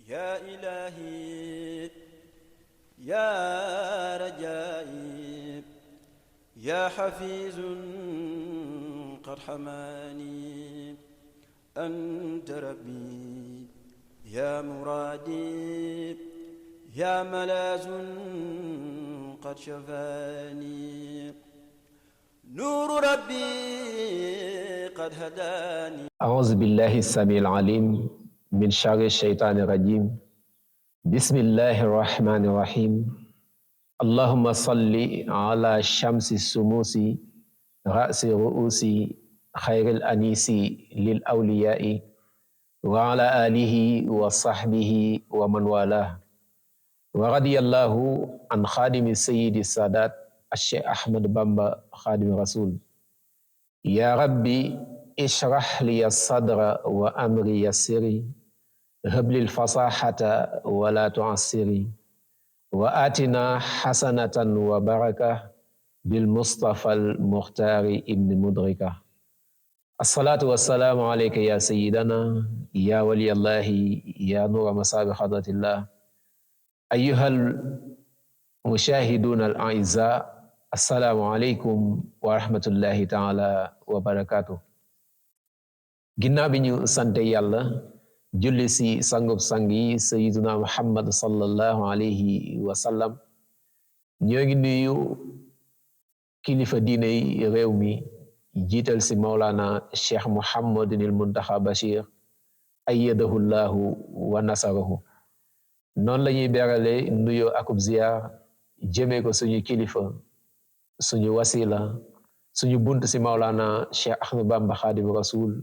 يا إلهي يا رجائي يا حفيظ قد حماني أنت ربي يا مرادي يا ملاذ قد شفاني نور ربي قد هداني. أعوذ بالله السميع العليم من شر الشيطان الرجيم. بسم الله الرحمن الرحيم. اللهم صل على شمس السموس رأس رؤوس خير الأنيس للأولياء وعلى آله وصحبه ومن والاه. ورضي الله عن خادم السيد السادات الشيخ أحمد بامبا خادم الرسول. يا ربي اشرح لي الصدر وأمري يسري هب لي الفصاحة ولا تعسري وآتنا حسنة وبركة بالمصطفى المختار ابن مدركة. الصلاة والسلام عليك يا سيدنا يا ولي الله يا نور مصاب حضرة الله. أيها المشاهدون الأعزاء، السلام عليكم ورحمة الله تعالى وبركاته. ginnaaw bi ñu sante yàlla julli si sangub sang yi sayyiduna muhammad sallallahu alayhi wa sallam, ñoo ngi nuyu kilifa diine yi réew mi, jiital si Mawlana Cheikh Muhammadinil Muntaxa Bachir ayyadahu llahu wa nasarahu. noonu la ñuy berale nuyoo akub ziyaar jëmee ko suñu kilifa, suñu wasila, suñu bunt si Mawlana Cheikh Ahmad Bamba Xaadimu Rasul,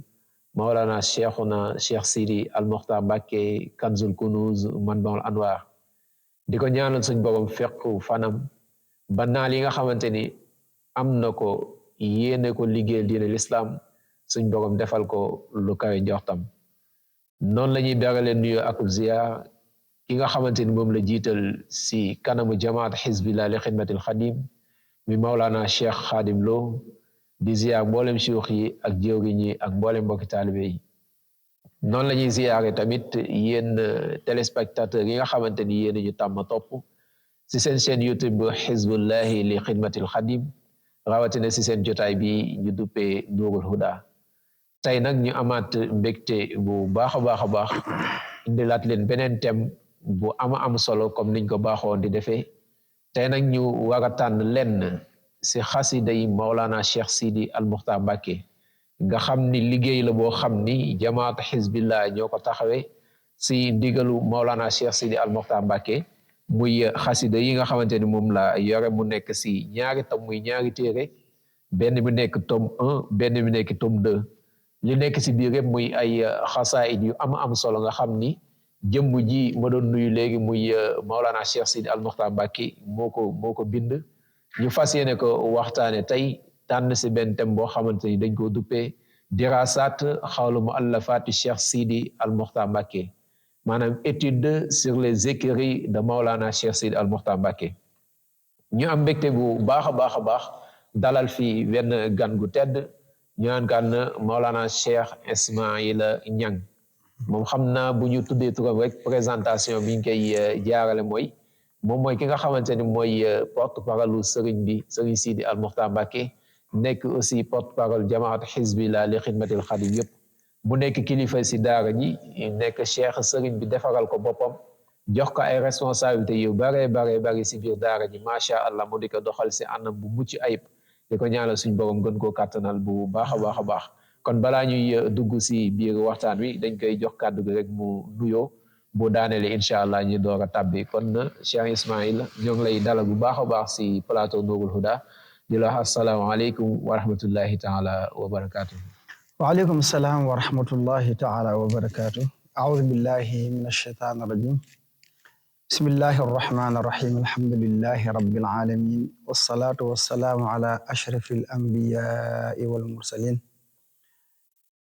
Mawlana Cheikhuna Cheikh Sidi Al-Mukhtar Mbacké Kanzul Kunuz Manbaul Anwar, di ko ñaanal suñ borom fekk fanam ba naal yi nga xamante ni am na ko yéene ko liggéeyal diine l'islam, suñ borom defal ko lu kawe njortam. noonu la ñuy berale nuyoo ak ziyaar ki nga xamante ni moom la jiital si kanamu jamaat Hizbillah li xidmatil xadim mi Mawlana Cheikh Xadim Lo, di ziyaar mboolem siyuux yi ak jëwriñ yi ak mboolem mbokki taalibe yi. noonu la ñuy ziyaare tamit yéen téléspectateurs yi nga xamante ni yéen ñu tàmm topp si seen chaîne YouTube Hizbullahi li xidmatil xadim, rawatina si seen jotaay bi ñu duppee Nuurul Huda. tey nag ñu amaat mbégte bu baax a baax indilaat leen beneen thème bu am solo comme niñ ko baaxoon di defee. tey nag ñu war a tànn lenn si xasida yi Mawlana Cheikh Sidi Al-Mukhtar Mbacké, nga xam ni liggéey la boo xam ni jamaat Hizbillah ñoo ko taxawee si ndigalu Mawlana Cheikh Sidi Al-Mukhtar Mbacké, muy xasida yi nga xamante ni moom la yore mu nekk si ñaari tom, muy ñaari téere, benn bi nekk tome 1, benn bi nekk tome 2. li nekk si biir yëpp muy ay xasaayid yu am solo nga xam ni jëmm ji ma doon nuyu léegi muy Mawlana Cheikh Sidi Al-Mukhtar Mbacké moo ko bind. ñu fas yéene ko waxtaane tey, tànn si benn thème boo xamante ni dañ ko duppee dirasat xawlu muallafat Cheikh Sidi Al-Mukhtar Mbacké, maanaam étude sur les écrits de Mawlana Cheikh Sidi Al-Mukhtar Mbacké. ñu am mbégte bu baax a baax dalal fi benn gan gu tedd, ñu naan kan Mawlana Cheikh Ismaïla Niang. moom xam naa bu ñu tuddee turam rek présentation bi ñu koy jaarale mooy ki nga xamante ni mooy porte-parole sëriñ bi, sëriñ Sidi Al-Mukhtar Mbacké, nekk aussi porte-parole jamaat Hizbillah li xidmatil xadim yëpp. mu nekk kilifa si daara ji, nekk cheikh sëriñ bi defaral ko boppam, jox ko ay responsabilités yu bare si biir daara ji, macha allah, mu di ko doxal si anam bu mucc ayib, di ko ñaanal suñ borom gën koo kàttanal bu baax a baax. kon balaa ñuy dugg si biir waxtaan wi dañ koy jox kàddu gi rek mu nuyoo, bu daaneele incha allah ñu door a tabbi. kon Cheikh Ismaïla, ñoo ngi lay dalal bu baax a baax si plateau Nuurul Huda, di la wax asalaamaaleykum wa rahmatullahi taala wa barakaatu. waaleykum salaam wa rahmatullahi taala wa barakaatu. aoudu billahi min alshaytan irrajim. bismillahi arrahmani irrahim. alhamdulillahi rabbil alamin, wassalatu wassalaamu ala ashrafi alambiyai walmursalin,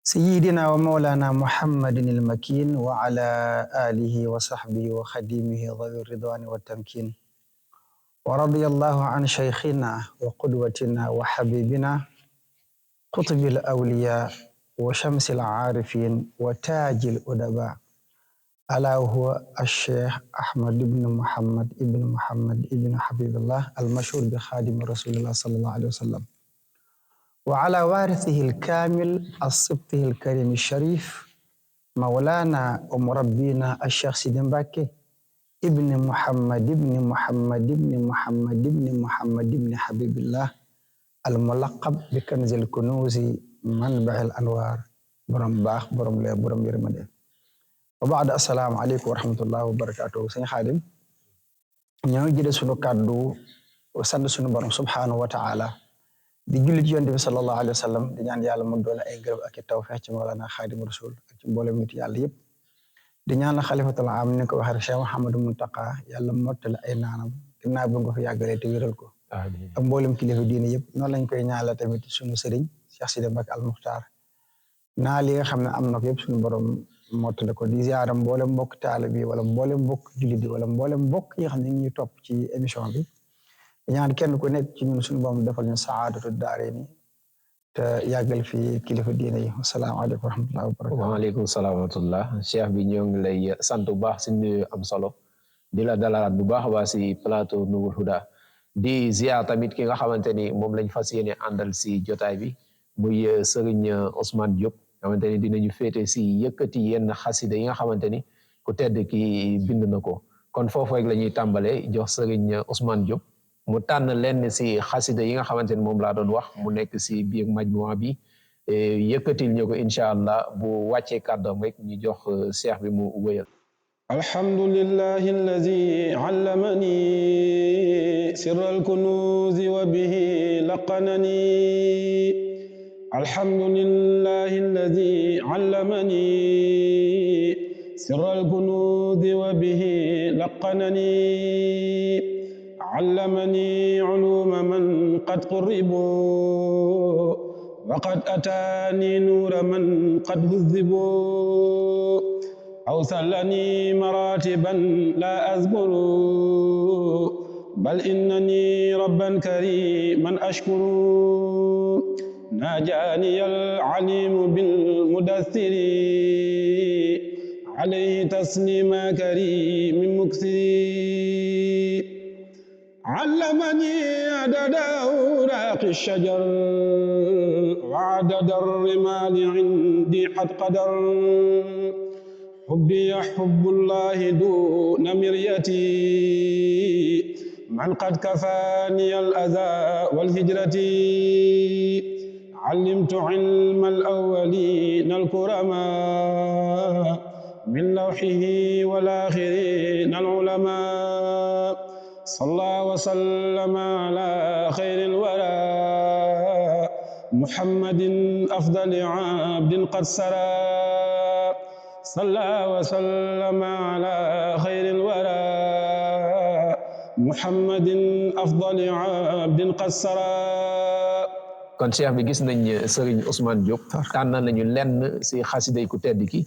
سيدنا ومولانا محمد المكين وعلى آله وصحبه وخديمه ذوي الرضوان والتمكين. ورضي الله عن شيخنا وقدوتنا وحبيبنا قطب الأولياء وشمس العارفين وتاج الأدباء ala huwa al-Cheikh Ahmad ibn Muhammad ibn Habibullah al-mashhur bi xaadimi rasulillah sallallahu alayhi wa sallam wa ala warithihi al-kamil as-sibtihi al-karim al-sharif mawlana wa murabbina al-Cheikh Sidi Mbacke ibn Muhammad ibn Habibillah al-mulaqab bi kanzil kunuzi manba'il anwar borom baax borom leer borom yërmande wa ba'da assalaamu aleykum wa rahmatullahi wa barakatuh sëñ Xaadim ñoo ngi jële sunu kàddu sant sunu borom subhanahu wa ta'ala di julli ci yonent bi sallallahu alayhi wa sallam di ñaan yàlla mu doole ay ngërëm ak tawfeex ci Mawlana Xaadim Rasul ak ci mboolem nit yàlla yëpp di ñaan xalifatul aam ni ko waxee Cheikh Mouhamadou Muntaqa yàlla mottali ay naanam ginnaaw bi nga ko fi yàggalee te wéral ko ak mboolem kilifa diine yëpp noonu lañ koy ñaanal tamit sunu sëriñ Cheikh Sidi Mbacke al Muxtaar naa li nga xam ne am na ko yëpp suñu borom mottali ko di ziara mboolem mbokk taalibe bi wala mboolem mbokk jullit bi wala mboolem mbokk yi nga xam ne ñu ngi topp ci émission bi ñaan kenn ku nekk ci ñun suñu borom defal ñu saadatu daarayni te yàggal fi kilifa diine yi asalaamaaleykum wa rahmatullahi wa barakatuh. waaleykum salaam wa rahmatullah cheikh bi ñoo ngi lay sant bu baax si nuyu am solo di la dalalaat bu baax waa si plateau Nourul Huda di ziar tamit ki nga xamante ni moom lañ fas yéene àndal si jotaay bi muy Serigne Ousmane Diop xamante ni dinañu féete si yëkkati yenn xasida yi nga xamante ni ku tedd ki bind na ko kon foofu rek la ñuy tàmbalee jox Serigne Ousmane Diop mu tànn lenn si xasida yi nga xamante ni moom laa doon wax mu nekk si biir majmuwa bi yëkkatil ñu ko incha allah bu wàccee kàddoom rek ñu jox cheikh bi mu wëyal. alhamdulillahi allazi allamani sirral kunuzi wa bihi laqanani alhamdulillahi allazi allamani sirral kunuzi wa bihi laqanani علمني علوم من قد قربوا وقد أتاني نور من قد هذبوا أوصلني مراتبا لا أذكر بل إنني ربا كريما أشكر ناجاني العليم بالمدثر عليه تسليم كريم مكثر علمني عدد أوراق الشجر وعدد الرمال عندي قد قدر حبي حب الله دون مريتي من قد كفاني الأذى والهجرة علمت علم الأولين الكرماء من لوحه والآخرين العلماء صلى وسلم على خير الورى محمد أفضل عبد قد سرى صلى وسلم على خير الورى محمد أفضل عبد قد سرى kon cheikh bi gis nañ Serigne Ousmane Diop tànn nañu lenn si xasiday ku tedd ki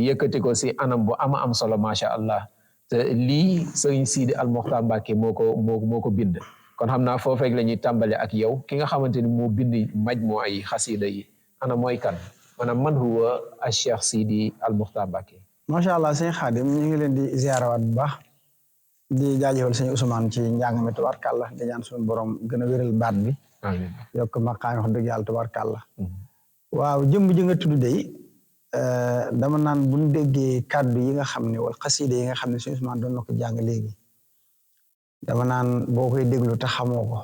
yëkkati ko si anam bu ama am solo macha allah te lii Serigne Sidi Al Mokhtar Mbacke moo ko bind kon xam naa foofu rek la ñuy tàmbale ak yow ki nga xamante ni moo bind majmu ay xasida yi ana mooy kan maanaam man huwa al Cheikh Sidi Al Mokhtar Mbacke. macha allah sëñ Xaadim ñu ngi leen di ziarawaat bu baax di jaajëfal sëñ Ousmane ci njàng mi tubaarkàlla di ñaan suñu borom gën a wéral baat bi. amiin yokk maqaam wax dëgg yàlla tubaarkàlla. waaw jëmm ji nga tudd day dama naan bu ñu déggee kàddu yi nga xam ne wala xasida yi nga xam ne sëñ Ousmane doon na ko jàng léegi dama naan boo koy déglu te xamoo ko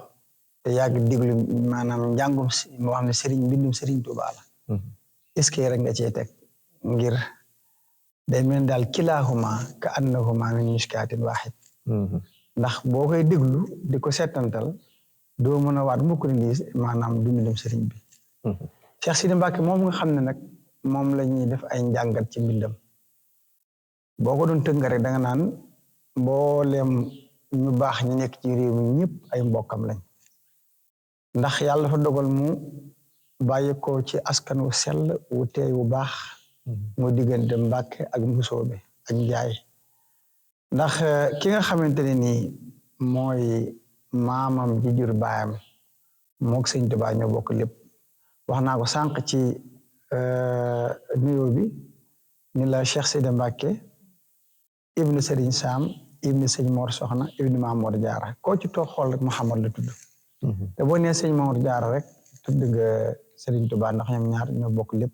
te yàgg déglu maanaam njàngum moo xam ne Serigne mbindum Serigne Touba la. est-ce que rek nga cee teg ngir day mel daal kilaahuma ka annahuma min mishkaatin waahid ndax boo koy déglu di ko settantal doo mën a waat mukk ne lii maanaam du mbindum Serigne bi. Cheikh Sidi Mbacke moom nga xam ne nag moom la ñuy def ay njàngat ci mbindam boo ko doon tënk rek da nga naan mboolem ñu baax ñu nekk ci réew mi ñëpp ay mbokkam lañ ndax yàlla dafa dogal mu bàyyi ko ci askan wu sell wu teey wu baax mu diggante Mbàkke ak Mbusoobe ak Njaay ndax ki nga xamante ne nii mooy maamam ji jur baayam mook Sëñ Tuubaa ñoo bokk lépp wax naa ko sànq ci nuyoo bi ni la Cheikh Sidi Mbacke ibnu Serigne Sam ibnu sëñ Mor Soxna ibnu Mamour Diarra koo ci toog xool rek Mouhamad la tudd te boo nee sëñ Mamour Diarra rek tudd nga Serigne Touba ndax ñoom ñaar ñoo bokk lépp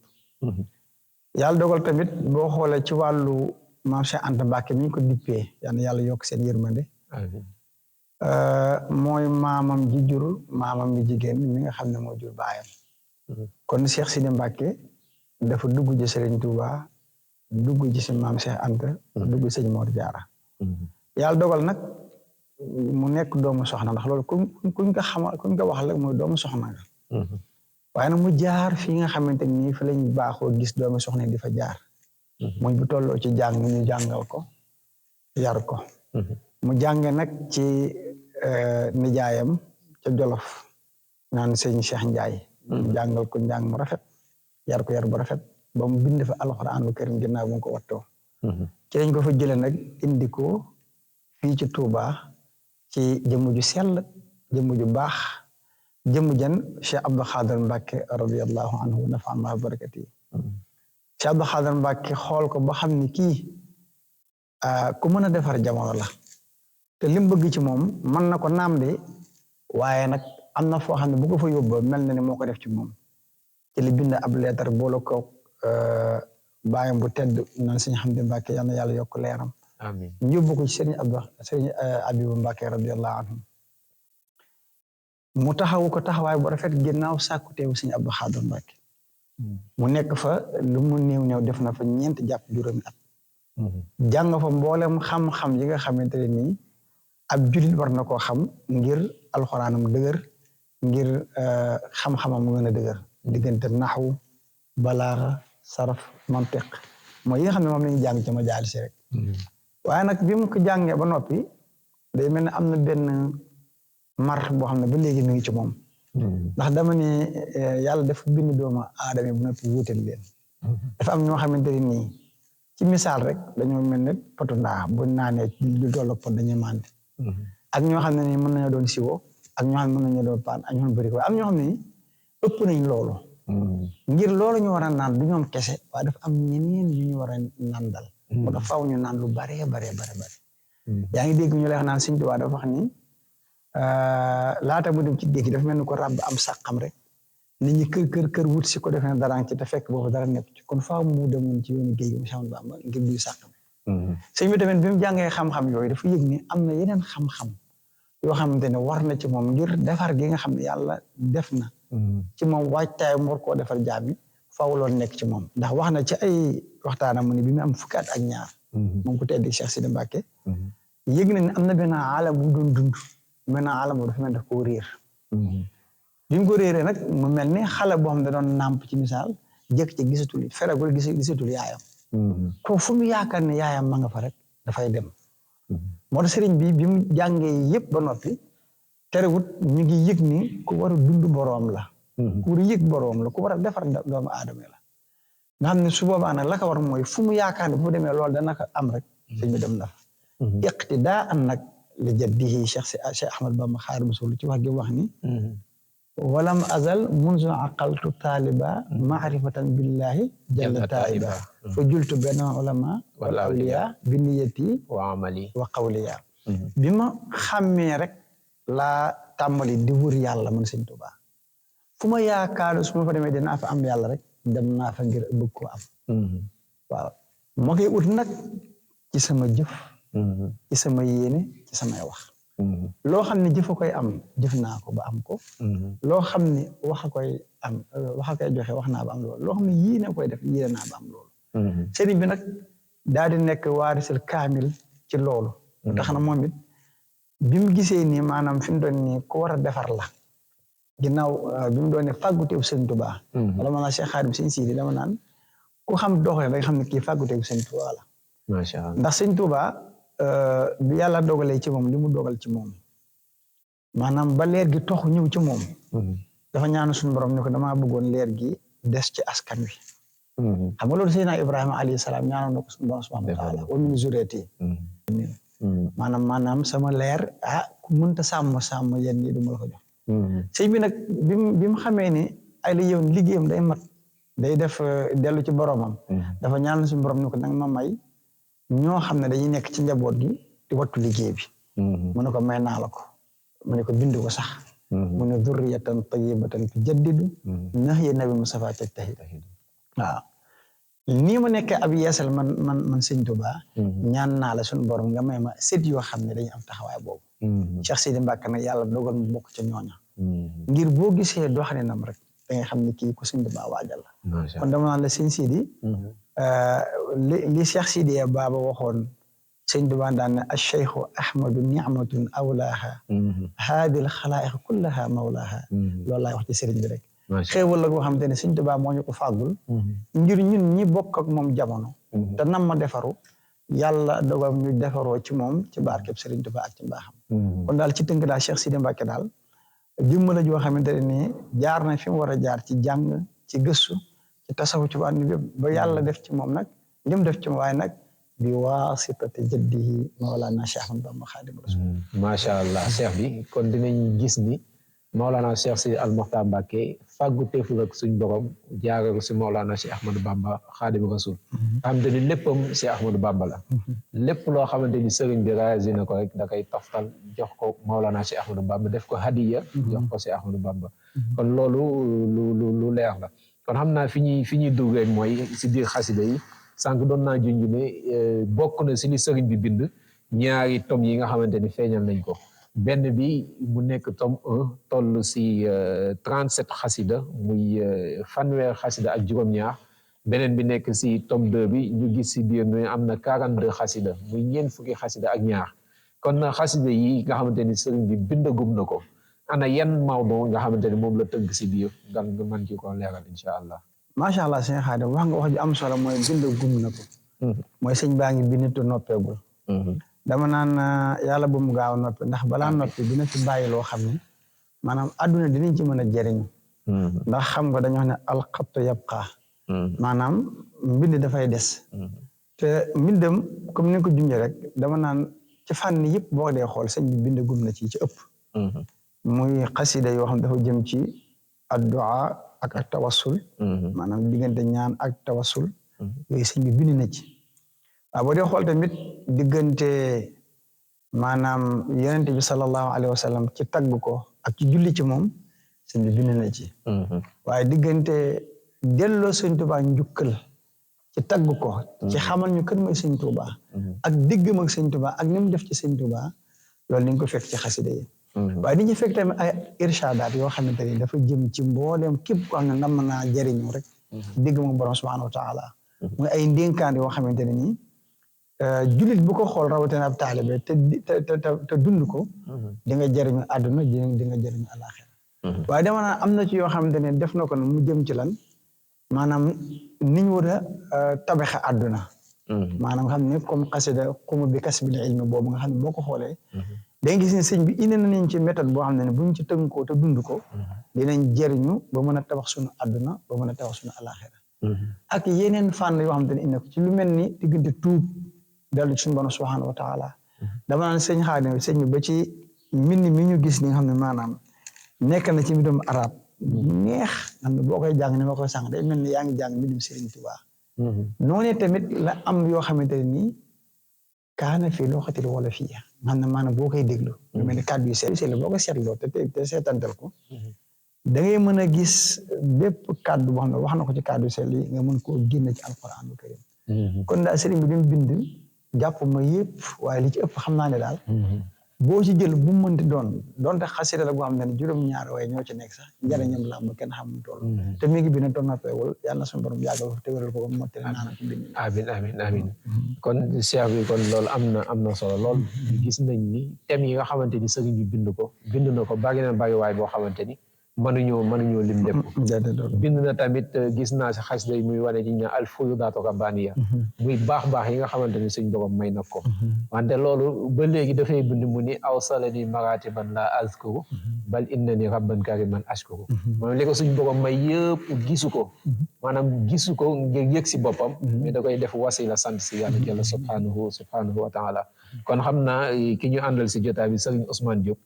yàlla dogal tamit boo xoolee ci wàllu Maam Cheikh Anta Mbacke mi ñu ko dippee yàlla yokk seen yërmande mooy maamam ji jur maamam mi jigéen mi nga xam ne moo jur baayam kon Cheikh Sidi Mbacke dafa dugg ci Serigne Touba dugg ci si Maam Cheikh Anta dugg sëñ Mor Diarra yàlla dogal nag mu nekk doomu soxna ndax loolu kuñ ko wax la mooy doomu soxna nga waaye nag mu jaar fii nga xamante ni fi lañ baaxoo gis doomu soxna di fa jaar muy bu tolloo ci jàng ñu jàngal ko yar ko mu jànge nag ci nijaayam ca Jolof naan sëñ Cheikh Ndiaye mu jàngal ko njàng mu rafet yar ko yar bu rafet ba mu bind fa alxuraanul karim ginnaaw bu mu ko wattoo ci lañ ko fa jële nag indi ko fii ci Touba ci jëmm ju sell jëmm ju baax jëmm jan Cheikh Abdou Khader Mbacke radiyallahu anhu nafa Allah barakati Cheikh Abdou Khader Mbacke xool ko ba xam ni kii ku mën a defar jamono la te lim bëgg ci moom mën na ko naam de waaye nag am na foo xam ne bu ko fa yóbbu mel na ni moo ko def ci moom ci li bind ab leetar boole ko baayam bu tedd naan sëñ Hamdi Mbacke yal na yàlla yokk leeram amiin ñu yóbbu ko ci sëñ Abibu Mbacke radiyallahu anhu mu taxawu ko taxawaay bu rafet ginnaaw sàkku teewu sëñ Abdou Khader Mbacke mu nekk fa lu mu néew def na fa 4 jàpp juróomi at jàng fa mboolem xam-xam yi nga xamante ne nii ab julit war na koo xam ngir alxuraanam dëgër ngir xam-xamam mu gën a dëgër diggante naxwu balaaxa saraf mantiq mooy yi nga xam ne moom la ñu jàng ci majaalis rek waaye nag bi mu ko jàngee ba noppi day mel ne am na benn mar boo xam ne ba léegi mi ngi ci moom ndax dama ne yàlla dafa bind doomu aadama bu noppi wuutal leen dafa am ñoo xamante ne nii ci misaal rek dañoo mel ne potu ndaa bu naanee du dollo pot dañuy màndi ak ñoo xam ne nii mën nañoo doon siwo ak ñoo xam ne mën nañoo doon paan ak ñoo xam ne bëri ko am ñoo xam ne nii ëpp nañ loolu ngir loolu ñu war a naan du ñoom kese waaye dafa am ñeneen ñu ñu war a nandal moo tax faaw ñu naan lu bare yaa ngi dégg ñu lay wax naan Sëñ Tuubaa dafa wax ni laata mu dem ci géej dafa mel ni ko ràbb am sàqam rek nit ñi kër wut si ko defee ne dara ci te fekk boobu dara nekk ci kon faaw mu demoon ci yoonu géej gi mu Séex Ahmadu Bamba ngir duy sàqam sëñ bi tamit bi mu jàngee xam-xam yooyu dafa yëg ni am na yeneen xam-xam yoo xamante ne war na ci moom ngir defar gi nga xam ne yàlla def na ci moom waajtaay mu war koo defar jaam yi faaw loolu nekk ci moom ndax wax na ci ay waxtaanam mu ne bi mu am 2 at ak 2 moom ku tedd Cheikh Sidi Mbacke yëg na ne am na benn alam bu doon dund maintenant alam boobu dafa mel daf koo réer bi mu ko réeree nag mu mel ni xale boo xam ne doon nàmp ci misaal jëkk ci gisatul feregul gisatul yaayam ko fu mu yaakaar ne yaayam ma nga fa rek dafay dem moo tax sëriñ bi mu jàngee yëpp ba noppi terewut ñu ngi yëg ni ku war a dund boroom la ku war a yëg boroom la ku war a defar doomu aadama la nga xam ne su boobaa nag la ko war mooy fu mu yaakaar ne bu demee loolu dana ko am rek sëñ bi dem na fa iqtidaa an nag li jaddihi Cheikh Ahmad Bamba Xaadimu Rasuul ci wax gi wax ni walam azal munzu aqaltu taaliba maarifatan billahi jalla taiba fa jultu benn ulama wal awliya bi niyati wa amali wa qawliya bi ma xàmmee rek laa tàmbali di wër yàlla man Sëñ Tuubaa fu ma yaakaar su ma fa demee dinaa fa am yàlla rek dem naa fa ngir bëgg koo am waaw ma koy ut nag ci sama jëf ci sama yéene ci samay wax loo xam ne jëf a koy am jëf naa ko ba am ko loo xam ne wax a koy am wax a koy joxe wax naa ba am loolu loo xam ne yéene koy def yéene naa ba am loolu sëriñ bi nag daal di nekk waarisul kaamil ci loolu tax na moom it bi mu gisee nii maanaam fi mu doon nii ku war a defar la ginnaaw bi mu doon ne fàgguteefu Sëñ Tuubaa wala ma naa Cheikh Xaadim Sëñ Sidi dama naan ku xam doxale da nga xam ne kii fàgguteefu Sëñ Tuubaa la macha Allah ndax Sëñ Tuubaa bi yàlla dogalee ci moom li mu dogal ci moom maanaam ba leer gi tox ñëw ci moom dafa ñaan suñu borom ne ko damaa bëggoon leer gi des ci askan wi xam nga loolu Seydina Ibrahima alayhi salaam ñaanoon na ko suñu borom subhanahu wa taala wa min zurriyati maanaam sama leer ku mënta sàmm yéen ñi du ma la ko jox sëñ bi nag bi mu xamee ni ay la yow liggéeyam day mat day def dellu ci boromam dafa ñaan suñu borom ne ko nag ma may ñoo xam ne dañuy nekk ci njaboot gi di wattu liggéey bi mu ne ko may naa la ko mu ne ko bind ko sax mu ne durriyatan tayyibatan tujaddidu nahya nabi Mustafa tajtahid waaw nii ma nekkee ab yeesal man sëñ Tuubaa ñaan naa la suñu borom nga may ma sët yoo xam ne dañu am taxawaay boobu Cheikh Sidi Mbacke nag yàlla dogal mu bokk ca ñooña ngir boo gisee doxalinam rek da nga xam ne kii ku sëñ Tuubaa waajal la kon dama naan la sëñ Sidi li Cheikh Sidi Baba waxoon sëñ Tuubaa daan ne acheikhu ahmadu nicmatun awlaaha haadil xalaa'iq kullaha mawlaaha loolu laay wax ci sëriñ bi rek xéewal la goo xamante ne sëñ Tuubaa moo ñu ko fàggul ngir ñun ñi bokk ak moom jamono te nam ma defaru yàlla dogal ñu defaroo ci moom ci barkeb sëriñ Tuubaa ak ci mbaaxam kon daal ci tënk daal Cheikh Sidi Mbacke daal jëmm la joo xamante ne nii jaar na fi mu war a jaar ci jàng ci gëstu ci tasawu ci wàllu bépp ba yàlla def ci moom nag lim def ci moom waaye nag bi waasitati jaddihi Mawlana Cheikh Ahmadou Bamba Xaadimu Rasuul macha allah cheikh bi kon dinañ gis ni Mawlana Cheikh Sidi Al Mokhtar Mbacke fàggu teeful ak suñ borom jaaree ko si Mawlana Cheikh Ahmadou Bamba Xaadimu Rasuul xamante ni léppam Cheikh Ahmadou Bamba la lépp loo xamante ni sëriñ bi réalisé na ko rek da koy toftal jox ko Mawlana Cheikh Ahmadou Bamba def ko hadiya jox ko Cheikh Ahmadou Bamba kon loolu lu leer la kon xam naa fi ñuy dugg rek mooy si biir xasida yi sànq doon naa junj ne bokk na si li sëriñ bi bind ñaari tom yi nga xamante ni feeñal nañ ko benn bi mu nekk tome 1 toll si 37 xasida muy fanweer xasida ak juróom-ñaar beneen bi nekk si tome 2 bi ñu gis si biir ne am na 42 xasida muy ñeent fukki xasida ak ñaar kon xasida yi nga xamante ni sëriñ bi bindagum na ko ana yan mawdo nga xamante ni moom la tënk si biir nga mën ci ko leeral incha allah. macha allah sëñ Xaadim wax nga wax ju am solo mooy bindagum na ko. mooy sëñ baa ngi bind te noppeegul. dama naan yàlla bu mu gaaw a noppi ndax balaa noppi dina ci bàyyi loo xam ne maanaam adduna dinañ ci mën a jëriñu. ndax xam nga dañoo xam ne alxattu yabqa. maanaam mbind dafay des. te mbindam comme ni nga ko junjee rek dama naan ci fànn yëpp boo dee xool sëñ bi bindagum na ci ëpp. muy xasida yoo xam dafa jëm ci addu'a ak tawassul. maanaam diggante ñaan ak tawassul. yooyu sëñ bi bind na ci. waaw boo dee xool tamit diggante maanaam yonent bi sallallahu alayhi wa sallam ci tagg ko ak ci julli ci moom sëñ bi bind na ci. waaye diggante delloo sëñ Tuubaa njukkal ci tagg ko ci xamal ñu kan mooy sëñ Tuubaa ak diggam ak sëñ Tuubaa ak ni mu def ci sëñ Tuubaa loolu ni nga ko fekk ci xasida yi waaye di ñu fekk tamit ay irshadaat yoo xamante ni dafa jëm ci mbooleem képp ko xam ne nam naa jëriñu rek digg moom borom subhanahu wa taala muy ay ndénkaan yoo xamante ne nii jullit bu ko xool rawatina ab taalibe te dund ko di nga jëriñu àdduna di nga jëriñu àllaaxira waaye dama naa am na ci yoo xamante ne def na ko mu jëm ci lan maanaam niñ war a tabaxe àdduna maanaam xam ne comme xasida xumu bi kasbil ilmi boobu nga xam ne boo ko xoolee da nga gis ne sëñ bi indi nañ ci méthode boo xam ne buñ ci tënkoo te dund ko dinañ jëriñu ba mën a tabax suñu àdduna ba mën a tabax suñu àllaaxira ak yeneen fànn yoo xamante ne indi ko ci lu mel ni diggante tuub dellu ci suñu borom subhanahu wa taala dama naan sëñ Xaadim sëñ bi ba ci mbind mi ñu gis ni nga xam ne maanaam nekk na ci mbindum arab neex xam ne boo koy jàng ni ma koy sànq day mel ni yaa ngi jàng mbindum Sëriñ Tuubaa noonu tamit la am yoo xamante ne nii kaana fii loo xatil wala fii nga xam ne maanaam boo koy déglu lu mel ni kàddu yu sell boo ko seetloo te seetantal ko da ngay mën a gis bépp kàddu boo xam ne wax na ko ci kàddu yu sell yi nga mën koo génne ci alquraanul karim kon daal sëriñ bi dañ bind jàpp ma yëpp waaye li ci ëpp xam naa ne daal boo ci jël bu mu mënti doonte xasida la boo xam ne juróom-ñaar waaye ñoo ci nekk sax njëriñam la am kenn xam mu toll te mi ngi bind toon nappeewul yàlla na suñu borom yàggal te wéral ko ba mottali naana ci bind amin kon cheikh bi kon loolu am na solo lool gis nañ ni thème yi nga xamante ni sëriñ bi bind na ko bari na bari waay boo xamante ni mënuñoo lim lépp bind na tamit gis naa si xasida yi muy wane ci ña al fuyudaatu rabbaniya muy baax yi nga xamante ni suñ borom may na ko wante loolu ba léegi dafay bind mu ni awsalani maratiban la azkuru bal innani rabban kariman ashkuru maanaam li ko suñ borom may yëpp gisu ko ngir yëg si boppam mais da koy def wasila sant si yàlla jalla subhanahu wa taala kon xam naa ki ñu àndal si jotaay bi Serigne Ousmane Diop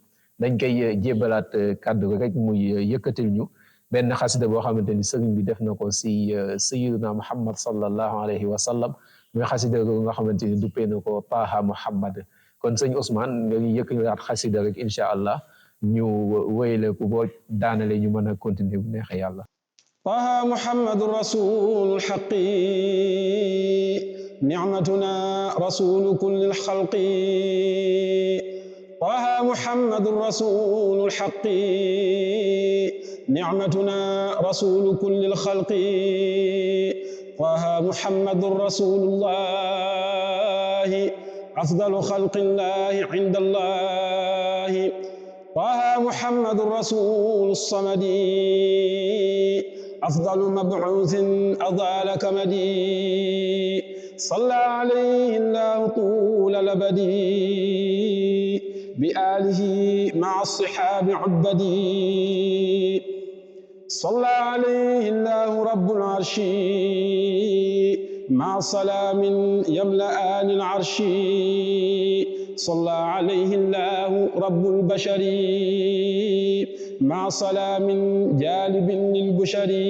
dañ koy jébalaat kàddu rek muy yëkkatil ñu benn xasida boo xamante ni sëriñ bi def na ko si sayyidina Muhammad sallallahu alayhi wa sallam muy xasida nga xamante ni duppee na ko Taaha Muhammad kon sëñ Ousmane nga yëkkatiwaat xasida rek incha allah ñu wéyale ko boo daanale ñu mën a continuer bu neexee yàlla. Taaha Muhammadu rasulul haqqi ni'matuna rasulu kullil xalqi. Taaha Muhammadu rasulul haqqi ni'matuna rasulu kullil xalqi. Taaha Muhammadu rasulullahi afdalu xalqillahi inda Allahi. Taaha Muhammadu rasulu samadi afdalu mab'uusin adaala kamadi. Salla alayhi Allahu tuula labadi bi aalihi ma'a as-sihaabi ubbadi. Salla alayhi Allahu rabbul arshi ma'a salaamin yamla'aani al-arshi. Salla alayhi Allahu rabbul bashari ma'a salaamin jaalibin lil-bushari.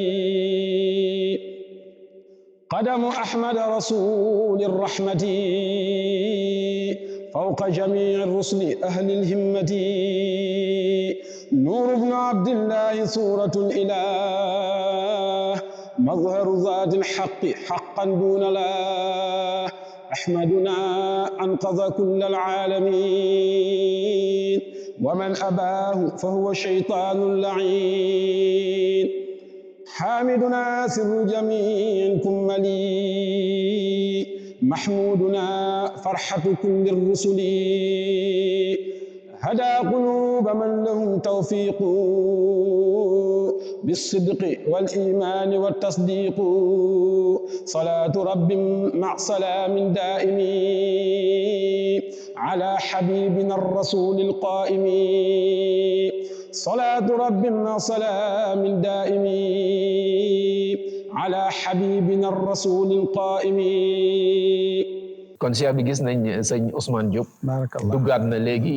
قدم أحمد رسول الرحمة فوق جميع الرسل أهل الهمة. نور بن عبد الله صورة الإله مظهر ذات الحق حقا دون لا. أحمدنا أنقذ كل العالمين ومن أباه فهو شيطان لعين. حامدنا سر جميع كملي محمودنا فرحة كل الرسل. هدى قلوب من لهم توفيق بالصدق والإيمان والتصديق. صلاة رب مع سلام دائم على حبيبنا الرسول القائم. صلاة رب مع سلام دائم على حبيبنا الرسول القائم. kon Cheikh bi gis nañ sëñ Ousmane Diop barakallah duggaat na léegi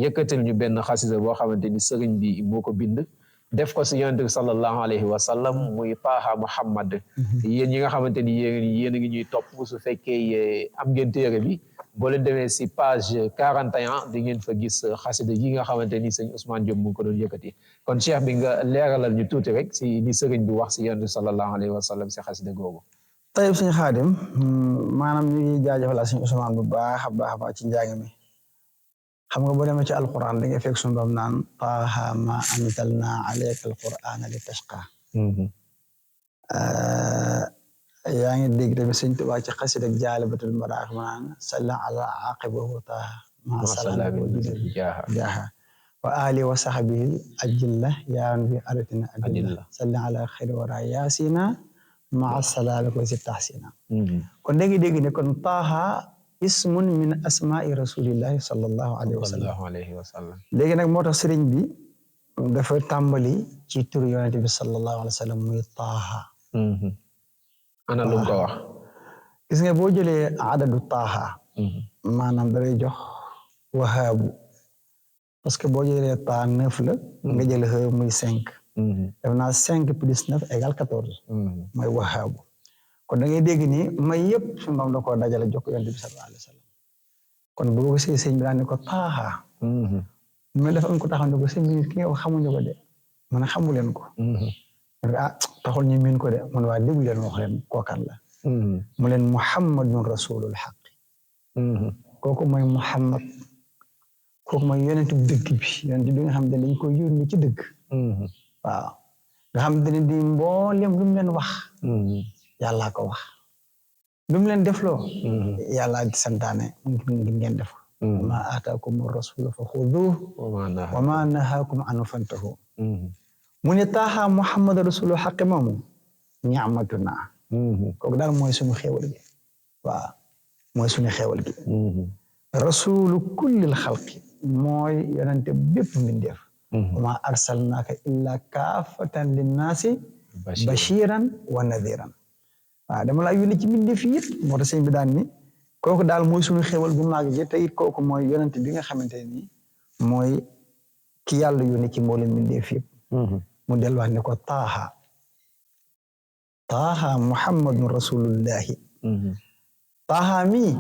yëkkatil ñu benn xasida boo xamante ni sëriñ bi moo ko bind def ko si yonent bi sallallahu alayhi wa sallam muy Taaha Muhammad. yéen ñi nga xamante ni yéen a ngi ñuy topp su fekkee am ngeen téere bi boo leen demee si page 41 di ngeen fa gis xasida yi nga xamante ni sëñ Ousmane Diop mu ngi ko doon yëkkati kon Cheikh bi nga leeralal ñu tuuti rek si ni sëriñ bi wax si yonent bi sallallahu alayhi wa sallam si xasida googu. tayib suñu Xaadim maanaam ñu ngi jaajëfal suñu Ousmane bu baax a baax ci njàng mi xam nga boo demee ci alquran da ngay fekk suñu bam naan Taaha ma anzalna alayka alqur'ana li tashqa. yaa ngi dégg tamit sëñ Tuubaa ci xasida ak Jaalibatul Maraaxib ma naan salla ala aqibahu Taaha ma salaam jaaha wa ali wa sahbihi ajilla yaa bi aratina adilla salla ala xayri wara yaasina ma salaam ko si tahsina. kon da ngay dégg ne kon Taaha ismun min asma'i rasulillahi sallallahu alayhi wa sallam. léegi nag moo tax sëriñ bi dafa tàmbali ci turu yonent bi sallallahu alayhi wa sallam muy Taaha. ana lu ko wax. gis nga boo jëlee adadu Taaha. maanaam da lay jox wahaabu parce que boo jëlee taa 9 la. nga jël ha muy 5. def naa 5 plus 9 égale 14. mooy wahaabu. kon da ngay dégg ni may yëpp suñu Boroom da koo dajale jox ko yonent bi sallallahu alayhi wa sallam kon boo ko see sëñ bi daan ne ko Taaha mais dafa am ko taxaw ne ko sëñ bi ki nga wax xamuñu ko de mu ne xamu leen ko taxul ñu miin ko de mu ne waa déglu leen wax leen kookan la mu leen Muhammadun rasulul haqq kooku mooy Muhammad kooku mooy yonentu dëgg bi yonent bi nga xam ne dañ ko yónni ci dëgg waaw nga xam ne di mboolem lu mu leen wax yàlla ko wax lu mu leen defloo yàlla di santaane ngir ngeen def ma ataakum rasulu fa xuduuhu wa ma nahaakum anhu fantahu mu ne Taaha Muhammad rasulu xaqi moomu ni'matuna kooku daal mooy suñu xéewal gi waaw mooy suñu xéewal gi rasulu kullil xalqi mooy yonente bépp mbindeef wa ma arsalnaaka illa kaafatan linnaasi bashiran wa nadiran waaw dama laa yónni ci mbindeef yi yëpp moo tax sëñ bi daan ni kooku daal mooy suñu xéwal bu mag ji te it kooku mooy yonent bi nga xamante ne nii mooy ki yàlla yónni ci mboolem mbindeef yëpp mu delluwaat ne ko Taaha Muhammadun rasulullahi Taaha mi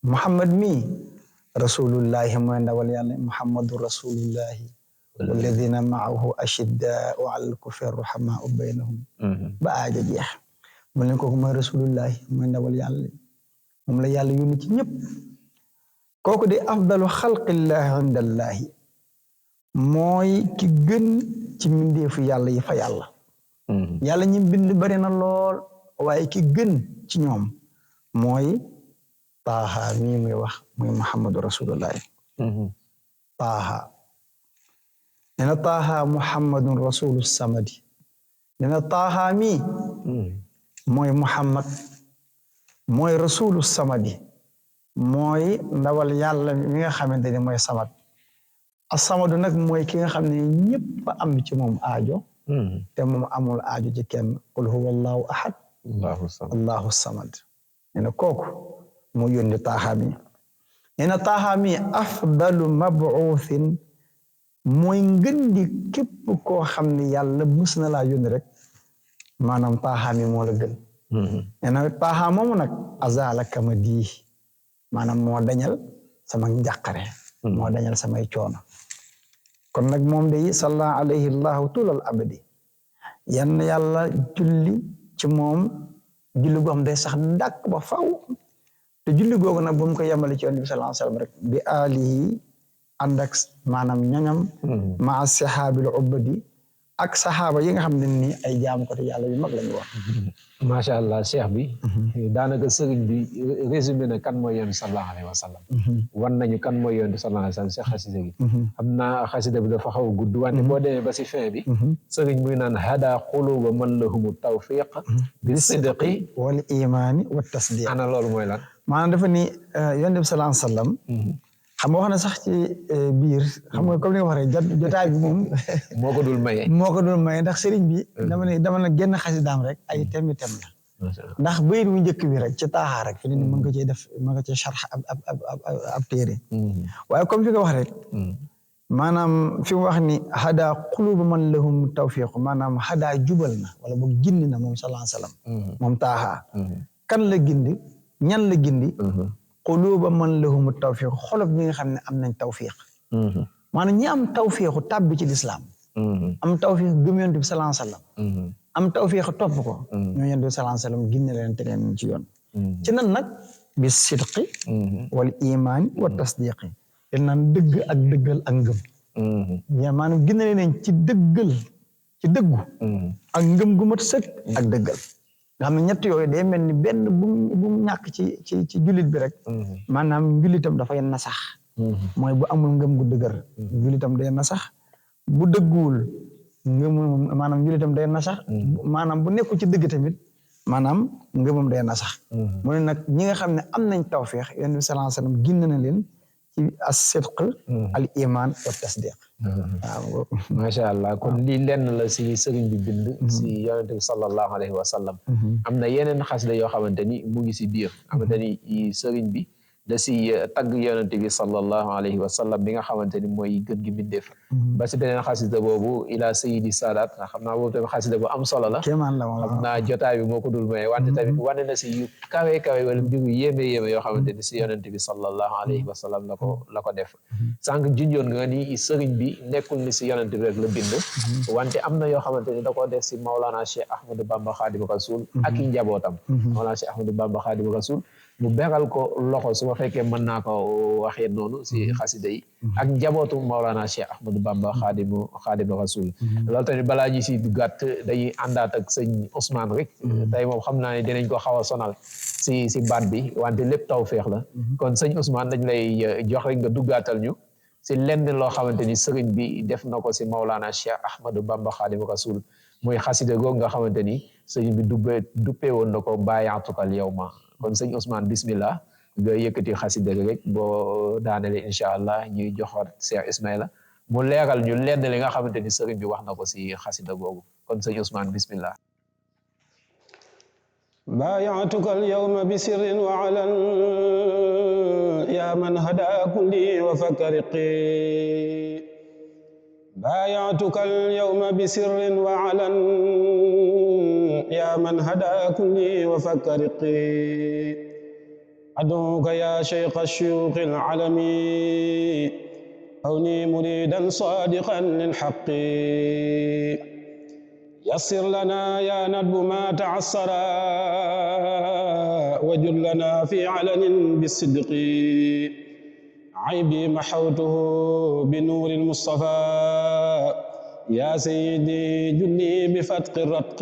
Muhammad mi rasulullahi mooy ndawal yàlla Muhammadu rasulullahi walladina maahu ashiddaau alal kuffari ruhamaau baynahum ba aaja jeex mu leen kooku mooy rasulullahi mooy ndawal yàlla moom la yàlla yónni ci ñëpp kooku de afdalu xalqillahi indallahi mooy ki gën ci mbindeefu yàlla yi fa yàlla yàlla ñi bind bari na lool waaye ki gën ci ñoom mooy Taaha mii muy wax muy Muhammadu rasulullahi Taaha nee na Taaha Muhammadun rasulu samadi nee na Taaha mii mooy Muhammad mooy rasulu samadi mooy ndawal yàlla mi nga xamante ne mooy samad as-samadu nag mooy ki nga xam ne ñëpp am ci moom aajo te moom amul aajo ci kenn qul huwa allahu ahad allahu samad nee na kooku moo yónni Taaha mi nee na Taaha mi afdalu mabuuthin mooy ngën di képp koo xam ne yàlla mus na laa yónni rek maanaam Taaha mi moo la gën nee na Taaha moomu nag azala kama dii maanaam moo dañal sama njàqare moo dañal samay coono kon nag moom day salla alayhi llahu tulal abadi yan yàlla julli ci moom julli goo xam day sax dàkk ba faw te julli googu nag bu mu ko yemale ci yonent bi sallallahu alayhi wa sallam rek bi alihi ànd ak maanaam ñoñam maa sahaabil ubadi ak saxaaba yi nga xam ne ni ay jaamu ko te yàlla yu mag lañu wax macha allah cheikh bi daanaka sëriñ bi résumé na kan mooy yonent sallallahu alayhi wa sallam wan nañu kan mooy yonent sallallahu alayhi wa sallam cheikh xasida gi xam naa xasida bi dafa xaw a gudd wante boo demee ba si fin bi sëriñ muy naan hada quluba man lahumu tawfiq bi sidqi wal imaani wa tasdiq ana loolu mooy lan maanaam dafa ni yonent bi sallallahu alayhi wa sallam xam nga wax na sax ci biir xam nga comme ni nga wax rek jotaay bi moom moo ko dul maye ndax sëriñ bi dama ne génn xasidaam rek ay tem la ndax bayit bu njëkk bi rek ci Taaha rek fi ne mën nga cee def mën nga cee sharx ab téere waaye comme fi nga wax rek maanaam fi mu wax ni hada quluba man lahum tawfiq maanaam hada jubal na wala boog gindi na moom sallallahu alayhi wa sallam moom Taaha kan la gindi ñan la gindi quluba man lahum tawfiq xolof ñi nga xam ne am nañ tawfiq maanaam ñi am tawfiqu tàbbi ci lislaam am tawfiq gëm yonent bi sallallahu alayhi wasallam am tawfiq topp ko ñoo yonent bi sallallahu alayhi wasallam ginne leen te leen ci yoon ci nan nag bi sidqi wal imaani wa tasdiqi te naan dëgg ak dëggal ak ngëm ña maanaam ginne leen ci dëggal ci dëggu ak ngëm gu mat sëkk ak dëggal nga xam ne ñett yooyu day mel ni benn bu mu ñàkk ci jullit bi rek maanaam njullitam dafay nasax mooy bu amul ngëm gu dëgër njullitam day nasax bu dëgguwul ngëmum maanaam njullitam day nasax maanaam bu nekkul ci dëgg tamit maanaam ngëmam day nasax mu ne nag ñi nga xam ne am nañ tawfiix yonent bi sallallahu alayhi wasallam ginn na leen ci as-sidq al iman wa tasdiq waaw macha allah kon lii lenn la si sëriñ bi bind si yonent bi sallallahu alayhi wa sallam am na yeneen xasida yoo xamante ni mu ngi si biir xamante ni sëriñ bi da si tagg yonent bi sallallahu alayhi wa sallam bi nga xamante ni mooy gën gi bindeef ba si beneen xasida boobu ila sayyidi saadaat nga xam naa boobu tamit xasida bu am solo la kéemaan la moom xam naa jotaay bi moo ko dul maye wante tamit wane na si yu kawe wala mbiru yéeme yoo xamante ni si yonent bi sallallahu alayhi wa sallam la ko def sànq junjoon nga ni sëriñ bi nekkul ni si yonent bi rek la bind wante am na yoo xamante ni da ko def si Maulana Cheikh Ahmadou Bamba Khadimu Rasul ak i njabootam Maulana Cheikh Ahmadou Bamba Khadimu Rasul mu beral ko loxo su ma fekkee mën naa ko waxee noonu si xasida yi ak njabootu Maulana Cheikh Ahmadou Bamba Khadimu Rasul loolu tamit balaa ñu si gàtt dañuy àndaat ak sëñ Ousmane rek tey moom xam naa ne dinañ ko xaw a sonal si baat bi wante lépp tawfeex la kon sëñ Ousmane dañ lay jox rek nga duggaatal ñu si lenn loo xamante ni sëriñ bi def na ko si Maulana Cheikh Ahmadou Bamba Khadimu Rasul muy xasida googu nga xamante ni sëriñ bi duppee woon na ko baayatukal yawma kon sëñ Ousmane bismillah nga yëkkati xasida rek boo daanele incha allah ñuy joxoot Cheikh Ismaïla mu leeral ñu lenn li nga xamante ni sëriñ bi wax na ko si xasida googu kon sëñ Ousmane bismillah بايعتك اليوم بسر وعلن يا من هدى كلي وفكرقي بايعتك اليوم بسر وعلن يا من هدى كلي وفكرقي أدعوك يا شيخ الشيوخ العالمي كوني مريدا صادقا للحق يسر لنا يا ندب ما تعسرا وجل لنا في علن بالصدق عيبي محوته بنور المصطفى يا سيدي جلي بفتق الرتق